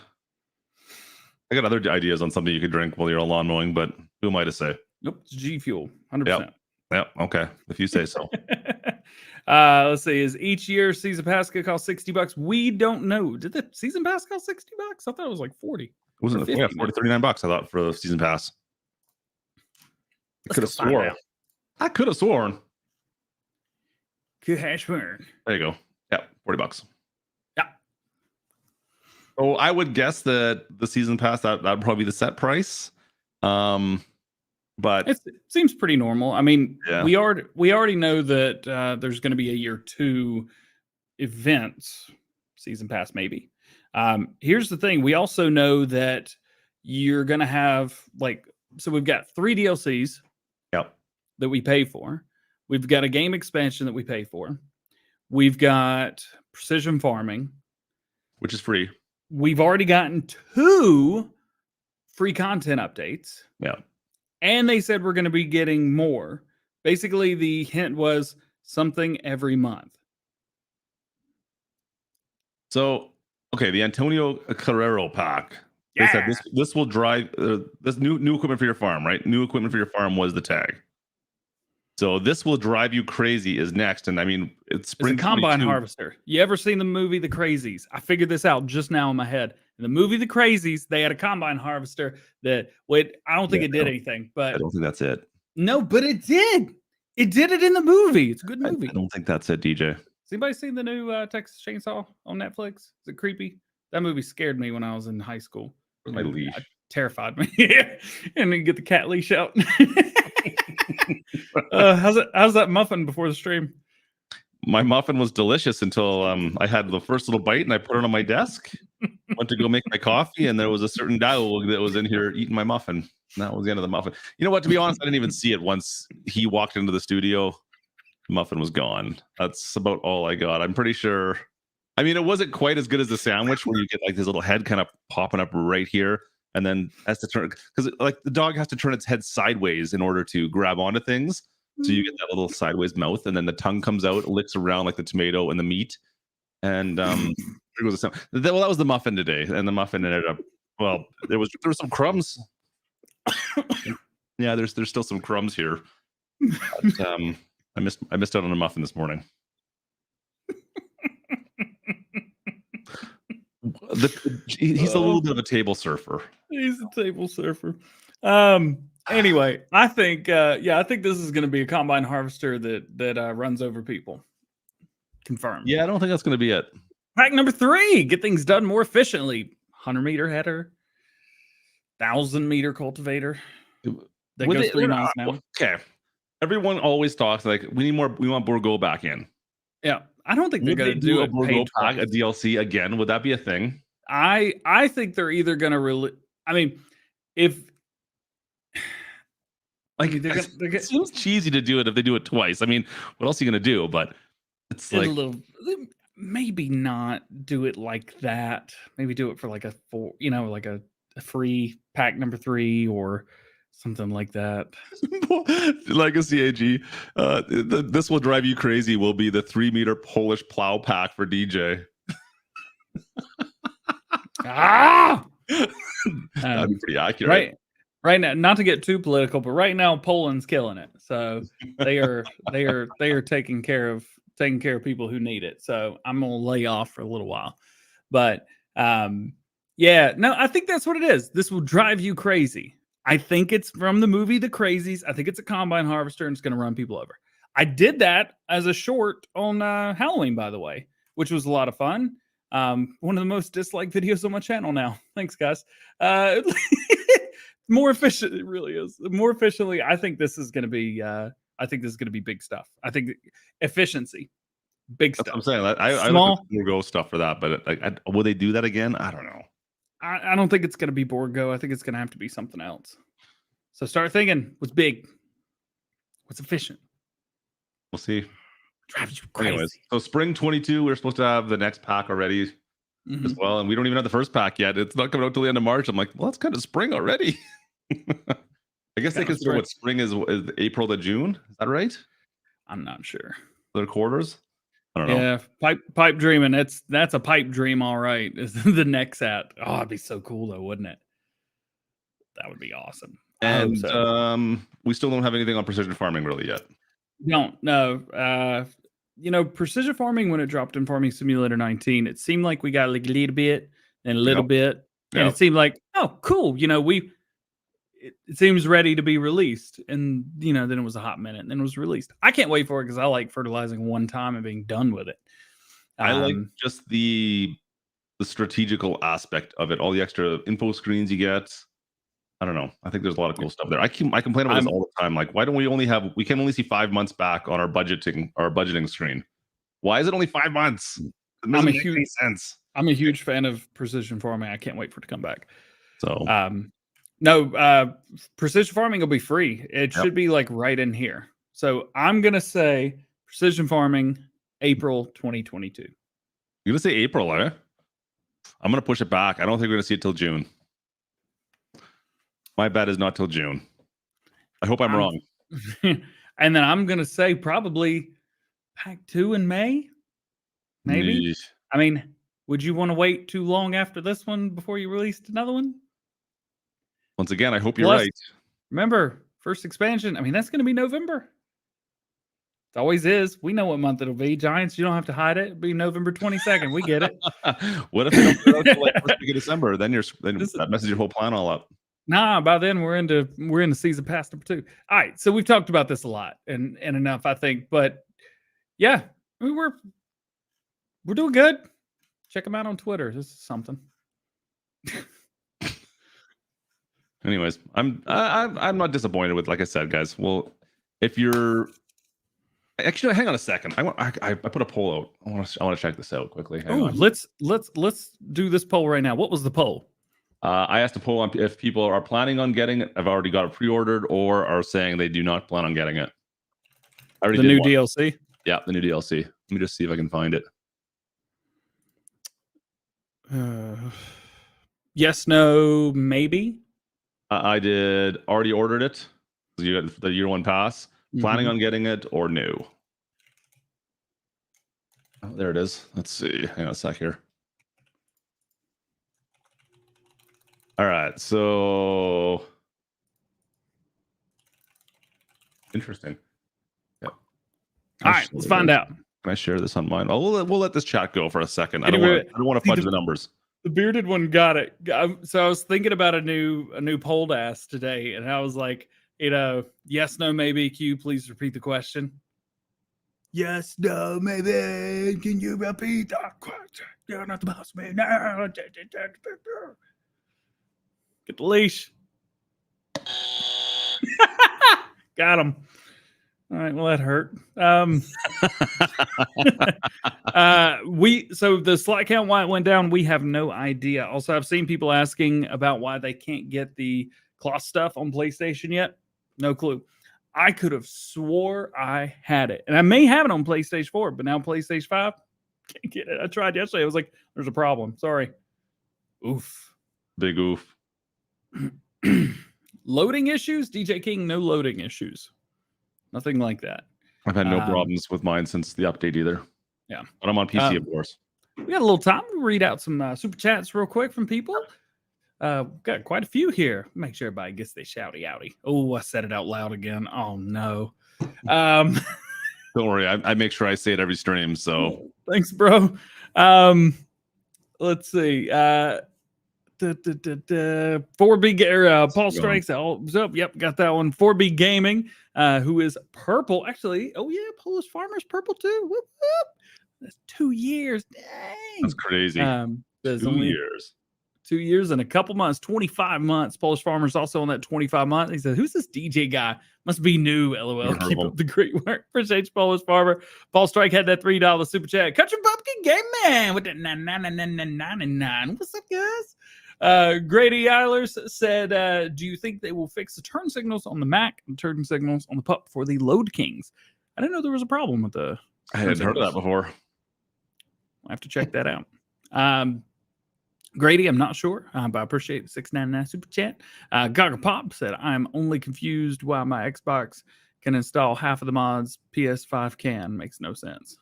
got other ideas on something you could drink while you're on lawn mowing, but who am I to say? Nope, it's G Fuel, 100%. Yep. Okay, if you say so. Let's see. Is each year season pass going to cost $60? We don't know. Did the season pass cost $60? I thought it was like 40. Wasn't it? Yeah, 39 bucks. I thought for the season pass. I could have sworn. I could have sworn. Could have sworn. There you go. Yeah, $40. Yeah. So I would guess that the season pass that'd probably be the set price. But it seems pretty normal. I mean, we already know that there's going to be a year 2 events, season pass maybe. Here's the thing: we also know that you're going to have so we've got 3 DLCs, that we pay for. We've got a game expansion that we pay for. We've got precision farming, which is free. We've already gotten 2 free content updates. Yeah. And they said we're going to be getting more. Basically, the hint was something every month. So, okay, the Antonio Carrero pack. They said this will drive this new equipment for your farm, right? New equipment for your farm was the tag. So this will drive you crazy is next. And I mean, it's spring. It's a combine harvester. You ever seen the movie The Crazies? I figured this out just now in my head. In the movie The Crazies, they had a combine harvester that I don't think it did anything, but I don't think that's it. No, but it did. It did it in the movie. It's a good movie. I don't think that's it, DJ. Has anybody seen the new Texas Chainsaw on Netflix? Is it creepy? That movie scared me when I was in high school. My leash terrified me. And then get the cat leash out. How's that muffin before the stream? My muffin was delicious until I had the first little bite and I put it on my desk. Went to go make my coffee, and there was a certain dog that was in here eating my muffin. And that was the end of the muffin. You know what? To be honest, I didn't even see it once he walked into the studio. The muffin was gone. That's about all I got. I'm pretty sure. I mean, it wasn't quite as good as the sandwich where you get like this little head kind of popping up right here, and then has to turn because like the dog has to turn its head sideways in order to grab onto things. So you get that little sideways mouth, and then the tongue comes out, licks around like the tomato and the meat. And it was that was the muffin today, and the muffin ended up. Well, there was some crumbs. Yeah, there's still some crumbs here. But, I missed out on a muffin this morning. He's a little bit of a table surfer. He's a table surfer. Anyway, I think this is going to be a combine harvester that runs over people. Confirmed. Yeah, I don't think that's going to be it. Pack number 3: get things done more efficiently. 100-meter header, 1,000-meter cultivator. that goes 3 miles an hour. Okay. Everyone always talks like we want Bourgo back in. Yeah. I don't think they're Would going they to do do a it Bourgo paid pack, a twice. DLC again? Would that be a thing? I think they're either going to I mean, if like it seems cheesy to do it if they do it twice. I mean, what else are you going to do? But it's like maybe not do it like that. Maybe do it for like a free pack number 3 or something like that. Legacy AG. This will drive you crazy. Will be the 3-meter Polish plow pack for DJ. That'd be pretty accurate. Right now, not to get too political, but right now Poland's killing it. So they are taking care of people who need it. So I'm gonna lay off for a little while. But yeah, no, I think that's what it is. This will drive you crazy. I think it's from the movie The Crazies. I think it's a combine harvester and it's gonna run people over. I did that as a short on Halloween, by the way, which was a lot of fun. One of the most disliked videos on my channel now. Thanks, guys. More efficient, it really is. More efficiently, I think this is going to be. I think this is going to be big stuff. I think efficiency, big stuff. I'm saying I look at Bourgo stuff for that, but will they do that again? I don't know. I don't think it's going to be Bourgo. I think it's going to have to be something else. So start thinking what's big, what's efficient. We'll see. Drives you crazy. Anyways, so spring 22, we're supposed to have the next pack already as well, and we don't even have the first pack yet. It's not coming out till the end of March. I'm like, well, that's kind of spring already. I guess they consider what spring is April to June. Is that right? I'm not sure. Their quarters. I don't know. Yeah, pipe dreaming. That's a pipe dream, all right. Is the next at? Oh, it'd be so cool though, wouldn't it? That would be awesome. And we still don't have anything on precision farming really yet. Don't know. Precision farming, when it dropped in Farming Simulator 19, it seemed like we got like a little bit and a little bit, and it seemed like, oh, cool. It seems ready to be released, and then it was a hot minute, and then it was released. I can't wait for it because I like fertilizing one time and being done with it. I like just the strategical aspect of it, all the extra info screens you get. I don't know. I think there's a lot of cool stuff there. I complain about this all the time. Like, why don't we can only see 5 months back on our budgeting screen? Why is it only 5 months? It doesn't make any sense. I'm a huge fan of precision farming. I can't wait for it to come back. So precision farming will be free. It should be like right in here. So I'm gonna say precision farming April 2022. You're gonna say April, eh? I'm gonna push it back. I don't think we're gonna see it till June. My bet is not till June. I hope I'm wrong. And then I'm going to say probably pack 2 in May. Maybe. Yeesh. I mean, would you want to wait too long after this one before you released another one? Once again, I hope you're right. Remember, first expansion. I mean, that's going to be November. It always is. We know what month it'll be. Giants, you don't have to hide it. It'll be November 22nd. We get it. What if they don't put it out until like first week of December? Then that messes your whole plan all up. Nah, by then we're into season pass number 2. All right, so we've talked about this a lot and enough, I think. But yeah, I mean, we're doing good. Check them out on Twitter. This is something. Anyways, I'm not disappointed with, like I said, guys. Well, if you're actually, hang on a second. I put a poll out. I want to check this out quickly. Oh, let's do this poll right now. What was the poll? I asked a poll on if people are planning on getting it, have already got it pre-ordered, or are saying they do not plan on getting it. I already did new one. DLC? Yeah, the new DLC. Let me just see if I can find it. Yes, no, maybe. I did already ordered it. You got the year 1 pass. Planning on getting it or no? Oh, there it is. Let's see. Hang on a sec here. All right, so interesting. Yeah. All right, let's find out. Can I share this on mine? We'll let this chat go for a second. I don't want to fudge the numbers. The bearded one got it. So I was thinking about a new poll to ask today, and I was like, yes, no, maybe. Q, please repeat the question. Yes, no, maybe. Can you repeat the question? You're not the boss man. No. Get the leash. Got him. All right, well, that hurt. So the slot count, why it went down, we have no idea. Also, I've seen people asking about why they can't get the cloth stuff on PlayStation yet. No clue. I could have swore I had it, and I may have it on PlayStation 4, but now PlayStation 5 can't get it. I tried yesterday. I was like, "There's a problem." Sorry. Oof. Big oof. Loading issues, DJ King. No loading issues. Nothing like that. I've had no problems with mine since the update either. Yeah, but I'm on PC, of course. We got a little time to read out some super chats real quick from people. Got quite a few here. Make sure everybody gets their shouty outy. Oh, I said it out loud again. Oh no. Don't worry, I make sure I say it every stream. So thanks, bro. Let's see. 4B Paul Strikes. Yep, got that one. 4B Gaming, who is purple. Actually, oh yeah, Polish Farmers purple too. Whoop, whoop. That's 2 years. Dang. That's crazy. 2 years. 2 years and a couple months, 25 months. Polish Farmer's also on that 25 months. He said, "Who's this DJ guy? Must be new." LOL. Keep up the great work. Appreciate you, Polish Farmer. Paul Strike had that $3 super chat. Country Bumpkin Game Man with that 99. What's up, guys? Grady Eilers said, "Do you think they will fix the turn signals on the Mac and turn signals on the pup for the Load Kings?" I didn't know there was a problem with the. I hadn't heard of that before. I have to check that out. Grady, I'm not sure, but I appreciate the $6.99 super chat. Gaga Pop said, "I'm only confused why my Xbox can install half of the mods PS5 can. Makes no sense."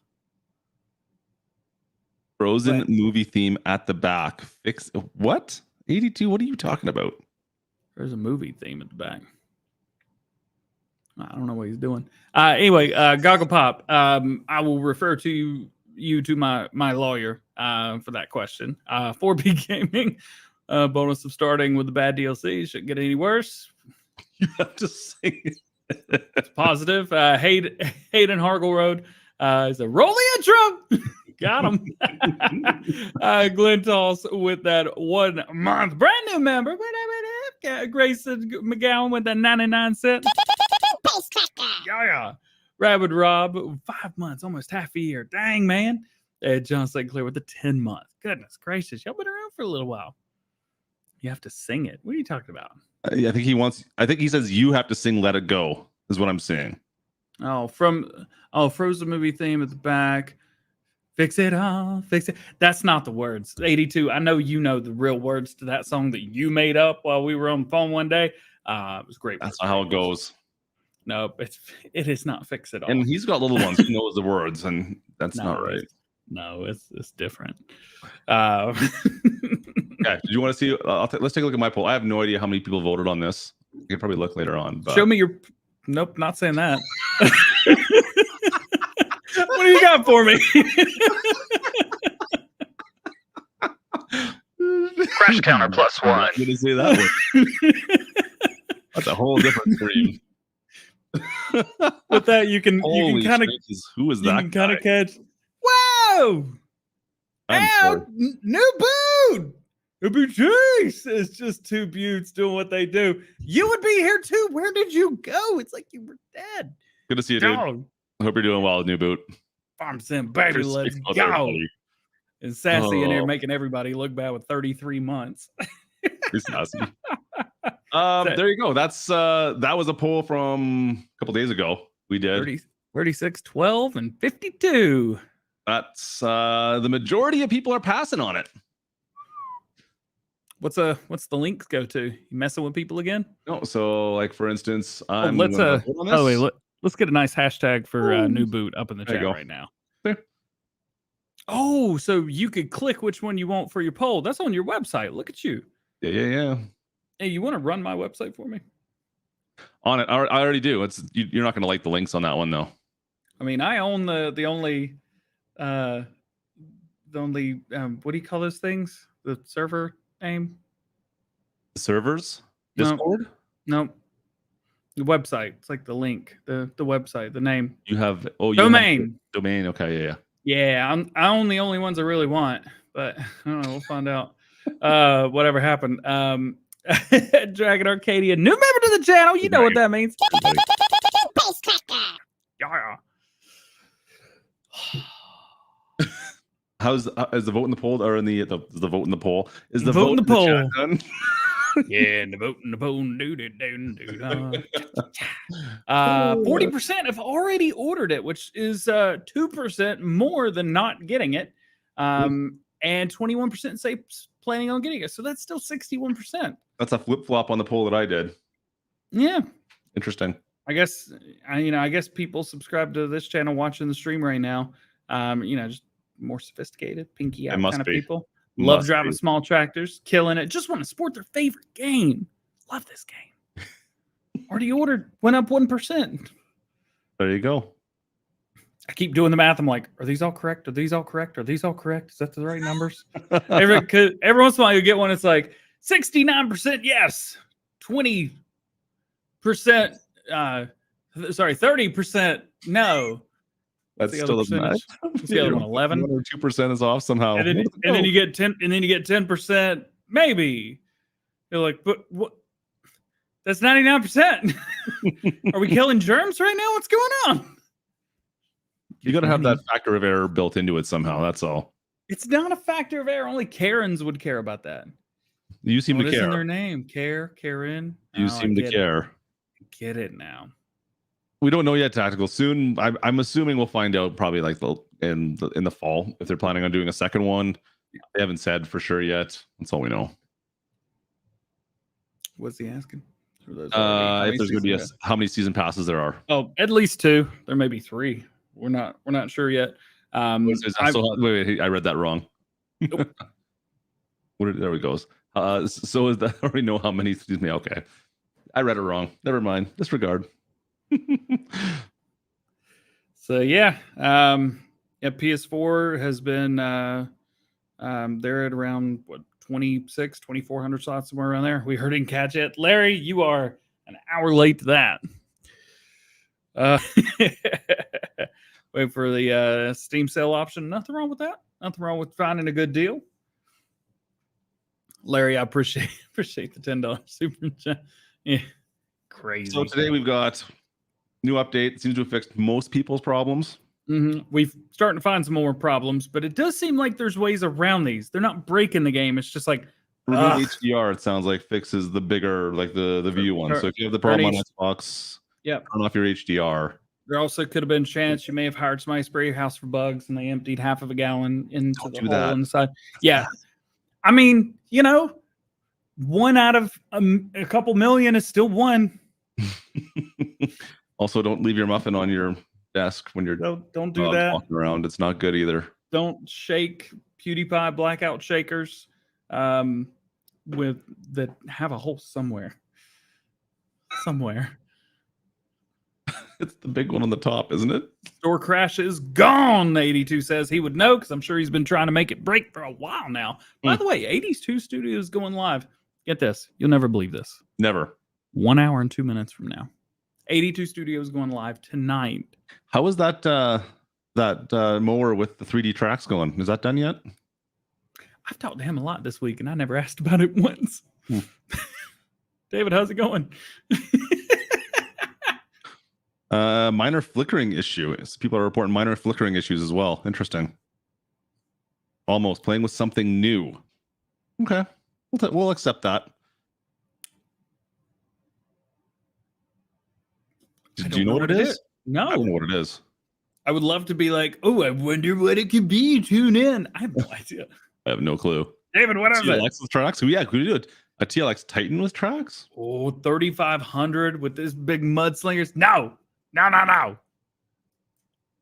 Frozen movie theme at the back. Fix what? 82. What are you talking about? There's a movie theme at the back. I don't know what he's doing. Anyway, Gaga Pop, I will refer to you to my lawyer for that question. 4B Gaming, bonus of starting with the bad DLC. Shouldn't get any worse. You have to say it's positive. Hayden Hargle Road is a roll the intro. Got him. Glenn Toss with that 1 month. Brand new member. Grayson McGowan with that 99 cent. Yeah. Rabid Rob, 5 months, almost half a year. Dang, man. John St. Clair with the 10 month. Goodness gracious. Y'all been around for a little while. You have to sing it. What are you talking about? I think he says you have to sing Let It Go, is what I'm saying. Frozen movie theme at the back. Fix it all, fix it. That's not the words. 82. I know you know the real words to that song that you made up while we were on the phone one day. It was great. That's not how it goes. No, it is not fix it all. And he's got little ones. He knows the words, and that's not right. No, it's different. Okay, did you want to see? Let's take a look at my poll. I have no idea how many people voted on this. You can probably look later on. But... Show me your. Nope, not saying that. What do you got for me? Crash counter +1. I'm going to say that one. That's a whole different stream. With that, you can kind of who is that? You can kind of catch. Whoa! New boot. Chase. It's just two buttes doing what they do. You would be here too. Where did you go? It's like you were dead. Good to see you, dude. I hope you're doing well, new boot. Farm Sim, baby, let's go. And Sassy in here making everybody look bad with 33 months. He's sassy. There you go. That was a poll from a couple days ago. We did 36, 12, and 52. That's the majority of people are passing on it. What's the links go to? You messing with people again? No. So, like for instance, let's get a nice hashtag for new boot up in the chat right now. There. Oh, so you could click which one you want for your poll. That's on your website. Look at you. Yeah. Hey, you want to run my website for me? On it, I already do. You're not going to like the links on that one though. I mean, I own the only what do you call those things? The server name? The servers? Discord? No. The website. It's like the link. The website. The name. You have domain. Domain. Okay. Yeah. Yeah. I own the only ones I really want, but I don't know. We'll find out. Whatever happened. Dragon Arcadia, new member to the channel. You know what that means. How's is the vote in the poll or in the vote in the poll? Is the Vote in the chat poll. done? Yeah, and the vote in the poll. 40% have already ordered it, which is 2% more than not getting it. And 21% say planning on getting it. So that's still 61%. That's a flip flop on the poll that I did. Yeah. Interesting. I guess I guess people subscribe to this channel watching the stream right now. Just more sophisticated, pinky out kind of people. Love driving small tractors, killing it. Just want to support their favorite game. Love this game. Already ordered, went up 1%. There you go. I keep doing the math. I'm like, are these all correct? Are these all correct? Are these all correct? Is that the right numbers? every once in a while you get one. It's like 69% yes, 20%. 30% no. That's still a percentage. The other one 11. 1 or 2% is off somehow. And then you get 10. And then you get 10%. Maybe you're like, but what? That's 99%. Are we killing germs right now? What's going on? You got to have that factor of error built into it somehow. That's all. It's not a factor of error. Only Karens would care about that. You seem to care. What is in their name? Karen. You seem to care. Get it now. We don't know yet, Tactical. Soon, I'm assuming we'll find out probably like in the fall if they're planning on doing a second one. Yeah. They haven't said for sure yet. That's all we know. What's he asking? If there's going to be how many season passes there are? Oh, at least 2. There may be 3. We're not sure yet. Wait, I read that wrong. Nope. There we go. So is that I already know how many? Excuse me. Okay, I read it wrong. Never mind. Disregard. So yeah, PS4 has been they're at around 2,400 slots, somewhere around there. We heard in catch it. Larry, you are an hour late to that. Wait for the Steam sale option. Nothing wrong with that. Nothing wrong with finding a good deal. Larry, I appreciate the $10 super chat. Yeah, crazy. So today we've got new update. It seems to have fixed most people's problems. Mm-hmm. We've starting to find some more problems, but it does seem like there's ways around these. They're not breaking the game. It's just like remove HDR. It sounds like fixes the bigger, like the view one. So if you have the problem on Xbox, turn off your HDR. There also could have been a chance you may have hired somebody to spray your house for bugs, and they emptied half of a gallon into the hole inside. Yeah, I mean, 1 out of a couple million is still 1. Also, don't leave your muffin on your desk when you're don't do that. Walking around. It's not good either. Don't shake PewDiePie blackout shakers with that have a hole somewhere. It's the big one on the top, isn't it? Store crashes gone. 82 says he would know because I'm sure he's been trying to make it break for a while now. By the way, 82 Studios going live. Get this. You'll never believe this. Never. 1 hour and 2 minutes from now. 82 Studios going live tonight. How is that mower with the 3D tracks going? Is that done yet? I've talked to him a lot this week, and I never asked about it once. David, how's it going? Minor flickering issue. People are reporting minor flickering issues as well. Interesting. Almost playing with something new. Okay, we'll accept that. Do you know what it is? No. I don't know what it is. I would love to be like, oh, I wonder what it could be. Tune in. I have no idea. I have no clue. David, what is it? TLX with tracks? Yeah, could you do it? A TLX Titan with tracks? Oh, 3,500 with this big mudslingers. No.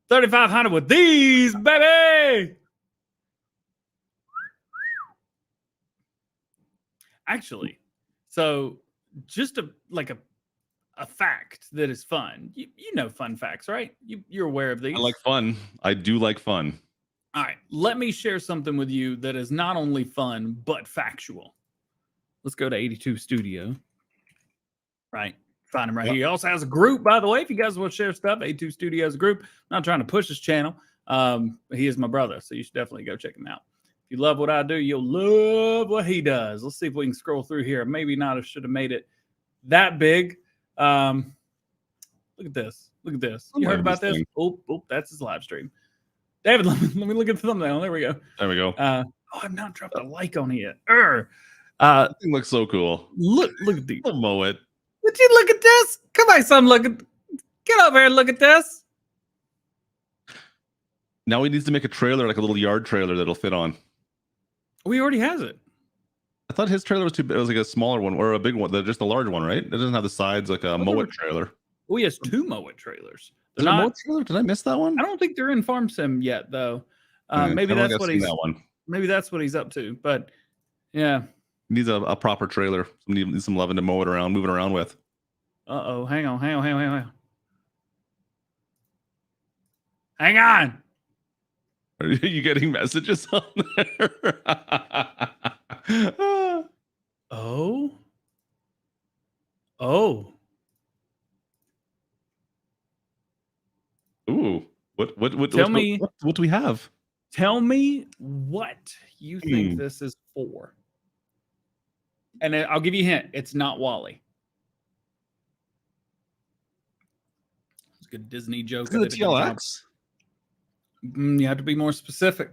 3,500 with these, baby. Actually, so just a fact that is fun. You know fun facts, right? You're aware of these. I like fun. I do like fun. All right. Let me share something with you that is not only fun, but factual. Let's go to 82 Studio. Right. Find him right here. He also has a group, by the way, if you guys want to share stuff. 82 Studio has a group. I'm not trying to push his channel. He is my brother, so you should definitely go check him out. If you love what I do, you'll love what he does. Let's see if we can scroll through here. Maybe not. Should have made it that big. Look at this. You heard about this? Oh, that's his live stream. David, let me look at the thumbnail. There we go. There we go. I've not dropped a like on it yet. That thing looks so cool. Look at the. I'll mow it. Would you look at this? Come on, son. Get over here and look at this. Now he needs to make a trailer, like a little yard trailer that'll fit on. We already has it. I thought his trailer was too big. It was like a smaller one or a big one. Just a large one, right? It doesn't have the sides like a Mowit trailer. Oh, he has 2 Mowit trailers. Is it a Mowit trailer? Did I miss that one? I don't think they're in Farm Sim yet, though. Yeah, maybe that's what he's. That one. Maybe that's what he's up to. But yeah, needs a proper trailer. Needs some loving to mow it around, moving around with. Uh-oh. Hang on. Hang on. Are you getting messages on there? Oh. Ooh. What Tell me. What do we have? Tell me what you think this is for. And I'll give you a hint. It's not Wally. It's a good Disney joke. Is it the TLX? You have to be more specific.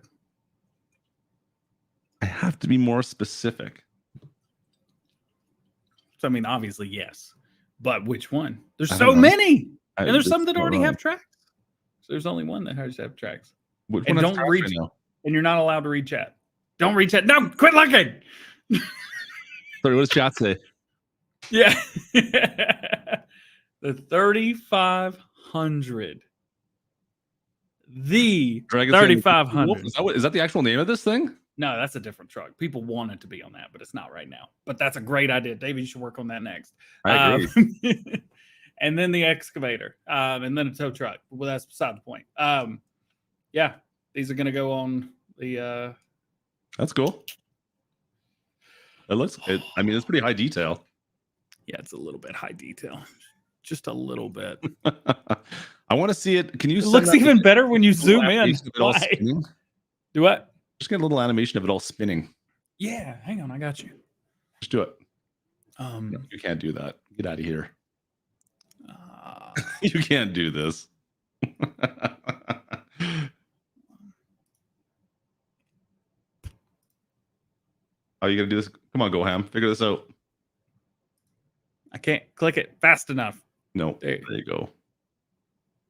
I have to be more specific. So, I mean, obviously, yes. But which one? There's so many. And there's some that already have tracks. So there's only one that has to have tracks. Which and one don't reach. Right and you're not allowed to read chat. Don't read chat. No, quit looking. Sorry, what does chat say? Yeah. The 3500. The 3500. Is that the actual name of this thing? No, that's a different truck. People want it to be on that, but it's not right now. But that's a great idea. David, you should work on that next. I agree. And then the excavator. And then a tow truck. Well, that's beside the point. Yeah, these are going to go on the... That's cool. It looks... I mean, it's pretty high detail. Yeah, it's a little bit high detail. Just a little bit. I want to see it. Can you? It looks even better when you zoom in. Do what? Just get a little animation of it all spinning. Yeah, hang on, I got you. Just do it. No, you can't do that. Get out of here. You can't do this. How are you gonna do this? Come on, GoHam. Figure this out. I can't click it fast enough. No, there you go.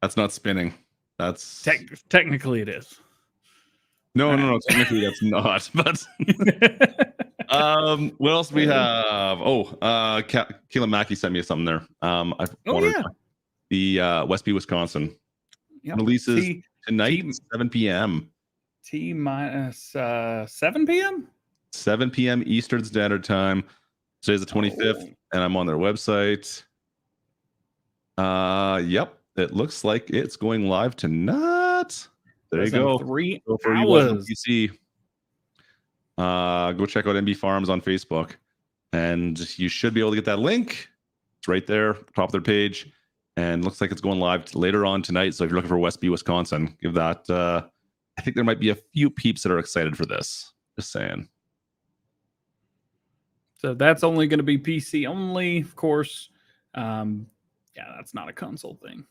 That's not spinning. That's technically it is. No. Technically that's not. But what else do we have? Keelan Mackey sent me something there. The Westby, Wisconsin releases tonight, 7 p.m. T-minus 7 p.m. 7 p.m. Eastern Standard Time. Today's the 25th, and I'm on their website. Yep, it looks like it's going live tonight. There you go. 3 for hours. You go check out MB Farms on Facebook, and you should be able to get that link. It's right there, top of their page, and looks like it's going live later on tonight. So if you're looking for Westby, Wisconsin, give that. I think there might be a few peeps that are excited for this. Just saying. So that's only going to be PC only, of course. Yeah, that's not a console thing.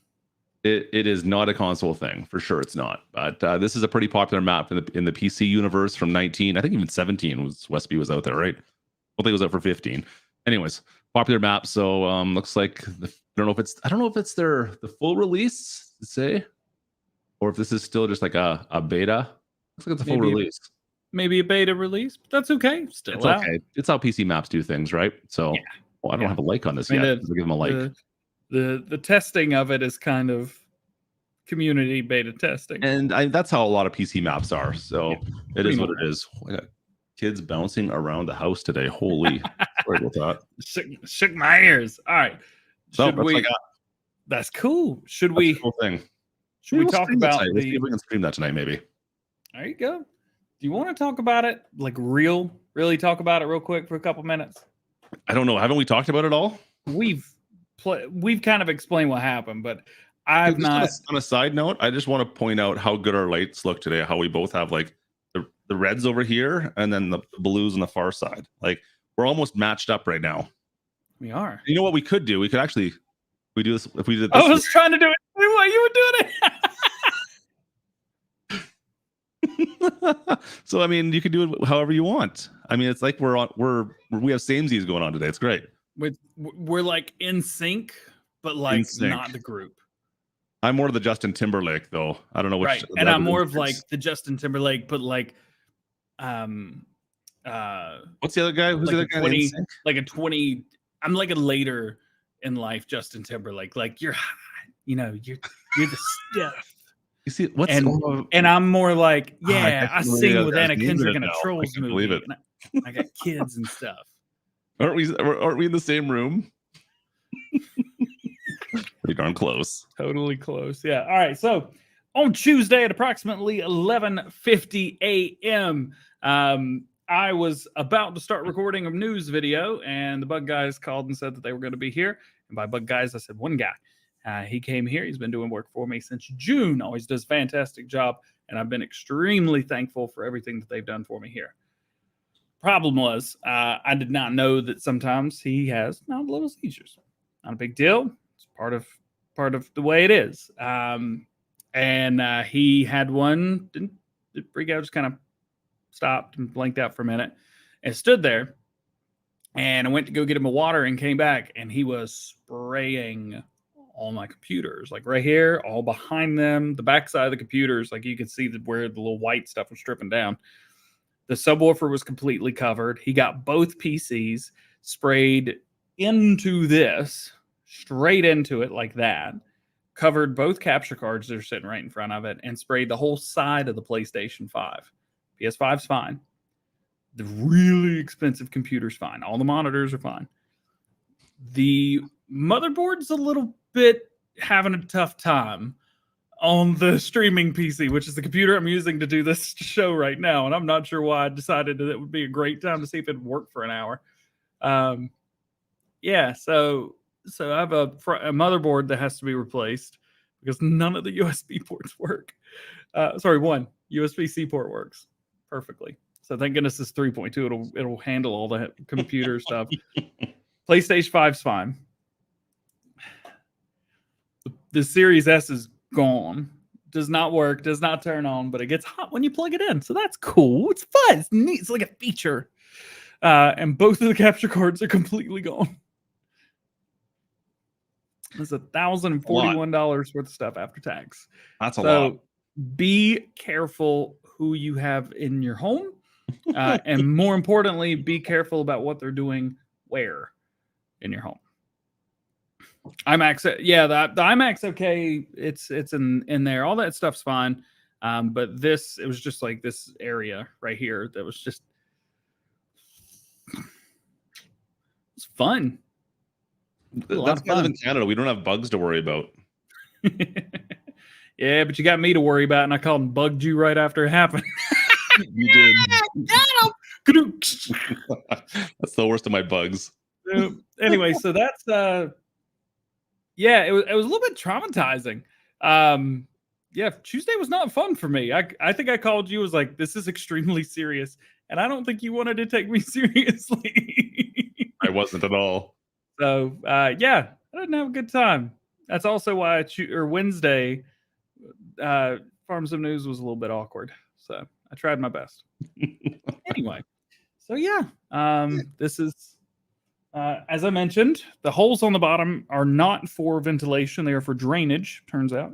It is not a console thing, for sure. It's not. But this is a pretty popular map in the PC universe from 19. I think even 17 was Westby was out there, right? I think it was out for 15. Anyways, popular map. So looks like I don't know if it's the full release to say, or if this is still just like a beta. Looks like it's a full release. Maybe a beta release, but that's okay. Still it's okay. It's how PC maps do things, right? So I don't have a like on this yet. I'll give them a like. The testing of it is kind of community beta testing, and that's how a lot of PC maps are. So it is what it is. I got kids bouncing around the house today. Holy, sorry about that. Shook my ears. All right, that's cool. Should that's we? A cool thing. Should we talk about the? Let's see if we can stream that tonight, maybe. There you go. Do you want to talk about it, like really talk about it real quick for a couple minutes? I don't know. Haven't we talked about it all? We've kind of explained what happened, but I've not. On a side note, I just want to point out how good our lights look today. How we both have like the reds over here and then the blues on the far side. Like we're almost matched up right now. We are. You know what we could do? We could actually do this if we did this. I was trying to do it while you were doing it. So I mean, you can do it however you want. I mean, it's like we have samesies going on today. It's great. We're like in sync, but like not the group. I'm more of the Justin Timberlake though. I don't know which. Right, and I'm more of like the Justin Timberlake, but like, what's the other guy? Who's like the other guy? Like a 20. I'm like a later in life Justin Timberlake. Like you're the stuff. You see, and I'm more like, I sing with Anna Kendrick in a I Trolls can't movie. believe it. I got kids and stuff. Aren't we in the same room? Pretty darn close. Totally close. Yeah. All right. So on Tuesday at approximately 11:50 a.m., I was about to start recording a news video, and the bug guys called and said that they were going to be here. And by bug guys, I said one guy. He came here. He's been doing work for me since June. Always does a fantastic job, and I've been extremely thankful for everything that they've done for me here. Problem was, I did not know that sometimes he has little seizures. Not a big deal. It's part of the way it is. And he had one. Didn't freak out. Just kind of stopped and blanked out for a minute, and stood there. And I went to go get him a water and came back, and he was spraying all my computers, like right here, all behind them, the backside of the computers, like you could see where the little white stuff was stripping down. The subwoofer was completely covered. He got both PCs sprayed into this, straight into it like that, covered both capture cards that are sitting right in front of it, and sprayed the whole side of the PlayStation 5. PS5's fine. The really expensive computer's fine. All the monitors are fine. The motherboard's a little bit having a tough time on the streaming PC, which is the computer I'm using to do this show right now. And I'm not sure why I decided that it would be a great time to see if it'd work for an hour. So I have a motherboard that has to be replaced because none of the USB ports work. One USB-C port works perfectly. So thank goodness it's 3.2. It'll handle all the computer stuff. PlayStation 5's fine. The Series S is gone. Does not work. Does not turn on, but it gets hot when you plug it in. So that's cool. It's fun. It's neat. It's like a feature. And both of the capture cards are completely gone. There's $1,041 worth of stuff after tax. That's a lot. Be careful who you have in your home. And more importantly, be careful about what they're doing where in your home. iMac's, the iMac's okay. It's in there. All that stuff's fine. But it was just like this area right here that was just, it's fun. That's kind of in Canada. We don't have bugs to worry about. Yeah, but you got me to worry about, and I called and bugged you right after it happened. You did. That's the worst of my bugs. Anyway, so that's it was a little bit traumatizing. Tuesday was not fun for me. I think I called you, was like, this is extremely serious, and I don't think you wanted to take me seriously. I wasn't at all. So I didn't have a good time. That's also why Wednesday Farms of News was a little bit awkward. So I tried my best. Anyway, so this is as I mentioned, the holes on the bottom are not for ventilation; they are for drainage. Turns out.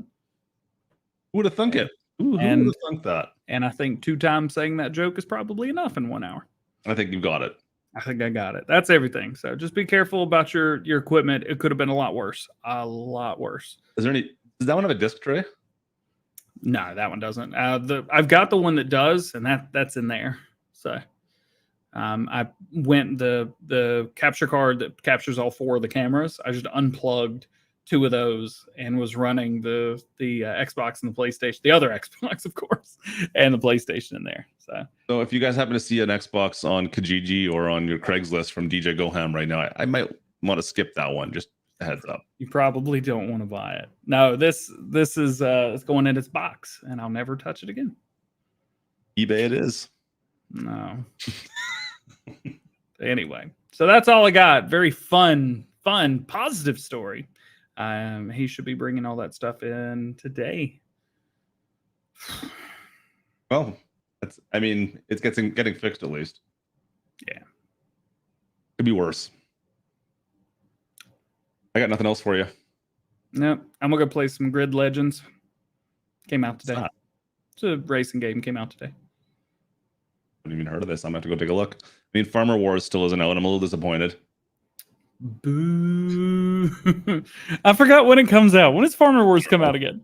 Who would have thunk it? Who would have thunk that? And I think 2 times saying that joke is probably enough in 1 hour. I think you've got it. I think I got it. That's everything. So just be careful about your equipment. It could have been a lot worse. A lot worse. Does that one have a disc tray? No, that one doesn't. I've got the one that does, and that's in there. So I went the capture card that captures all 4 of the cameras. I just unplugged 2 of those and was running the Xbox and the PlayStation, the other Xbox, of course, and the PlayStation in there. So if you guys happen to see an Xbox on Kijiji or on your Craigslist from DjGoHam right now, I might want to skip that one. Just a heads up. You probably don't want to buy it. No, this is it's going in its box, and I'll never touch it again. eBay it is. No. Anyway, so that's all I got. Very fun, positive story. He should be bringing all that stuff in today. Well, I mean, it's getting fixed at least. Yeah. Could be worse. I got nothing else for you. No, I'm gonna go play some Grid Legends. Came out today. that? It's a racing game. Came out today. I haven't even heard of this. I'm gonna have to go take a look. I mean, Farmer Wars still isn't out. I'm a little disappointed. Boo! I forgot when it comes out. When does Farmer Wars come out again?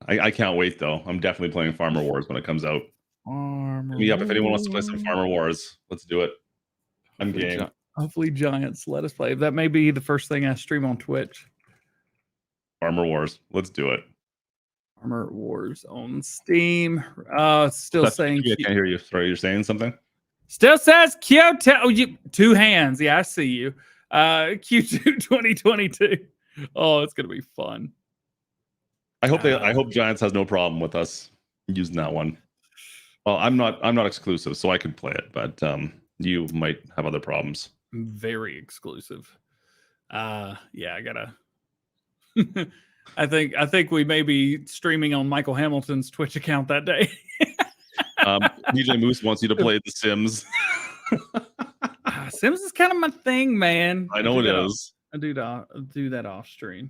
I can't wait though. I'm definitely playing Farmer Wars when it comes out. Farmer Hit me up if anyone wants to play some Farmer Wars. Let's do it. I'm game. Hopefully, Giants let us play. That may be the first thing I stream on Twitch. Farmer Wars. Let's do it. Farmer Wars on Steam. Still saying. I can't hear you. Sorry, you're saying something. Still says Kyoto. Oh, you two hands. Yeah, I see you. Q2 2022. Oh, it's gonna be fun. I hope Giants has no problem with us using that one. Well, I'm not exclusive, so I can play it, but you might have other problems. Very exclusive. Yeah, I gotta. I think we may be streaming on Michael Hamilton's Twitch account that day. DJ Moose wants you to play The Sims. Sims is kind of my thing, man. I know it is. I do that off stream.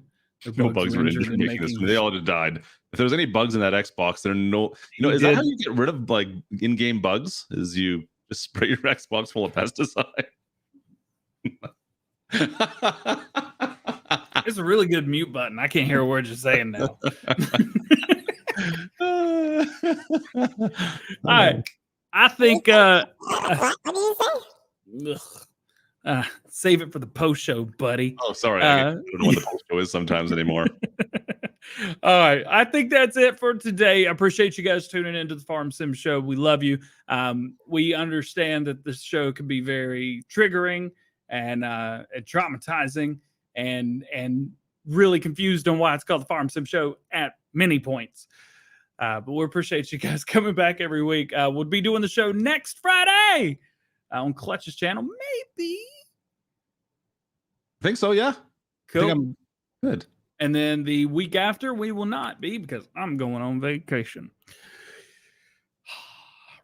No bugs were injured in making this. They all just died. If there's any bugs in that Xbox, there are no. You know, is that how you get rid of like in-game bugs? Is you just spray your Xbox full of pesticide? It's a really good mute button. I can't hear a word you're saying now. All right. I think What do you say? save it for the post show, buddy. Oh, sorry. I don't know what the post show is sometimes anymore. All right. I think that's it for today. I appreciate you guys tuning into the Farm Sim Show. We love you. We understand that this show can be very triggering and traumatizing and really confused on why it's called the Farm Sim Show at many points. But we appreciate you guys coming back every week. We'll be doing the show next Friday on Clutch's channel. Maybe. I think so, yeah. Cool. I think I'm good. And then the week after, we will not be because I'm going on vacation.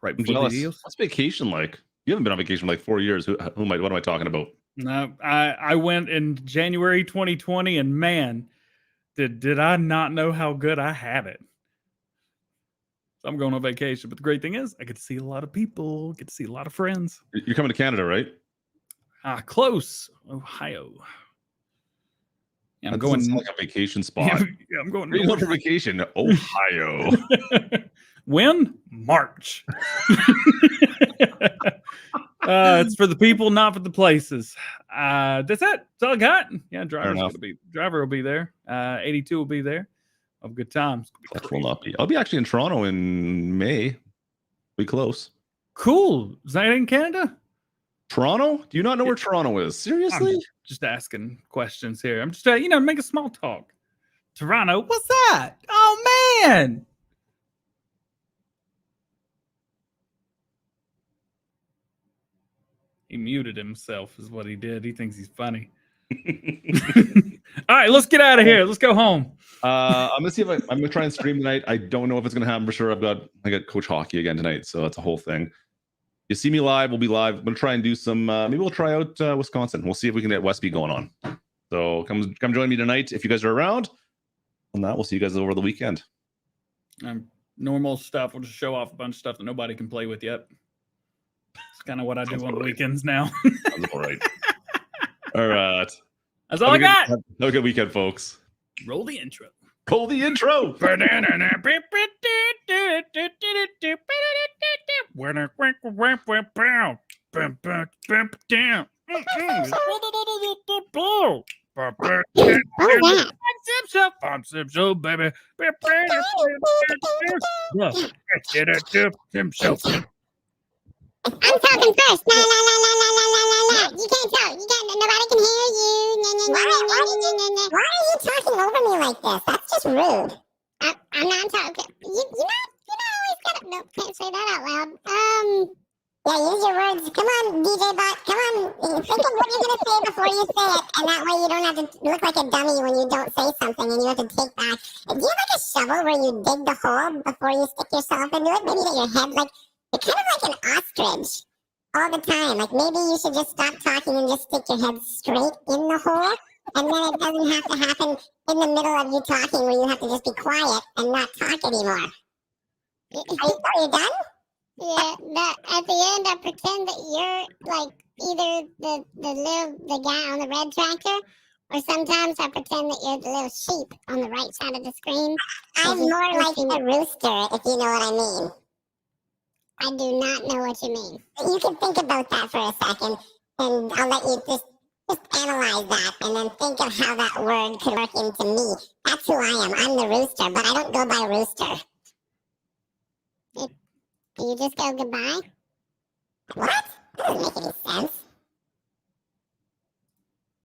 Right I'm before the jealous. deals. What's vacation like? You haven't been on vacation for like 4 years. What am I talking about? No, I went in January 2020, and man, did I not know how good I had it. So I'm going on vacation. But the great thing is I get to see a lot of people, get to see a lot of friends. You're coming to Canada, right? Close, Ohio. Yeah, I'm That going sound like a vacation spot. Yeah, I'm going. Where are you going for vacation? Ohio. When? March. It's for the people, not for the places. That's it. That's all I got. Yeah, driver will be there. 82 will be there. Have good times. Clutch will not be. I'll be actually in Toronto in May. Be close. Cool. Is that in Canada? Toronto? Do you not know where Toronto is? Seriously? I'm just asking questions here. I'm just make a small talk. Toronto, what's that? Oh man. He muted himself is what he did. He thinks he's funny. All right, let's get out of here. Let's go home. I'm gonna see if I'm gonna try and stream tonight. I don't know if it's gonna happen for sure. I got coach hockey again tonight, so that's a whole thing. You see me live, we'll be live. I'm gonna try and do some maybe we'll try out Wisconsin. We'll see if we can get Westby going on. So come join me tonight if you guys are around. On that, we'll see you guys over the weekend. Normal stuff. We'll just show off a bunch of stuff that nobody can play with yet. It's kind of what I do on the weekends now. Sounds all right. All right. That's all I got. Have a good weekend, folks. Roll the intro. Roll the intro. Farm Sim Show, baby. I'm talking first. La, la, la, la, la, la, la, la, la. You can't talk. Nobody can hear you. Why are you talking over me like this? That's just rude. I'm not talking. You always gotta. No, can't say that out loud. Yeah, use your words. Come on, DJ Bot. Come on. Think of what you're gonna say before you say it, and that way you don't have to look like a dummy when you don't say something, and you have to take back. Do you have like a shovel where you dig the hole before you stick yourself into it? Maybe that your head like. You're kind of like an ostrich all the time. Like maybe you should just stop talking and just stick your head straight in the hole, and then it doesn't have to happen in the middle of you talking where you have to just be quiet and not talk anymore. Are you done? Yeah, but at the end, I pretend that you're like either the guy on the red tractor, or sometimes I pretend that you're the little sheep on the right side of the screen. I'm more like a rooster, if you know what I mean. I do not know what you mean. You can think about that for a second, and I'll let you just analyze that, and then think of how that word could work into me. That's who I am. I'm the rooster, but I don't go by rooster. Do you just go goodbye? What? That doesn't make any sense.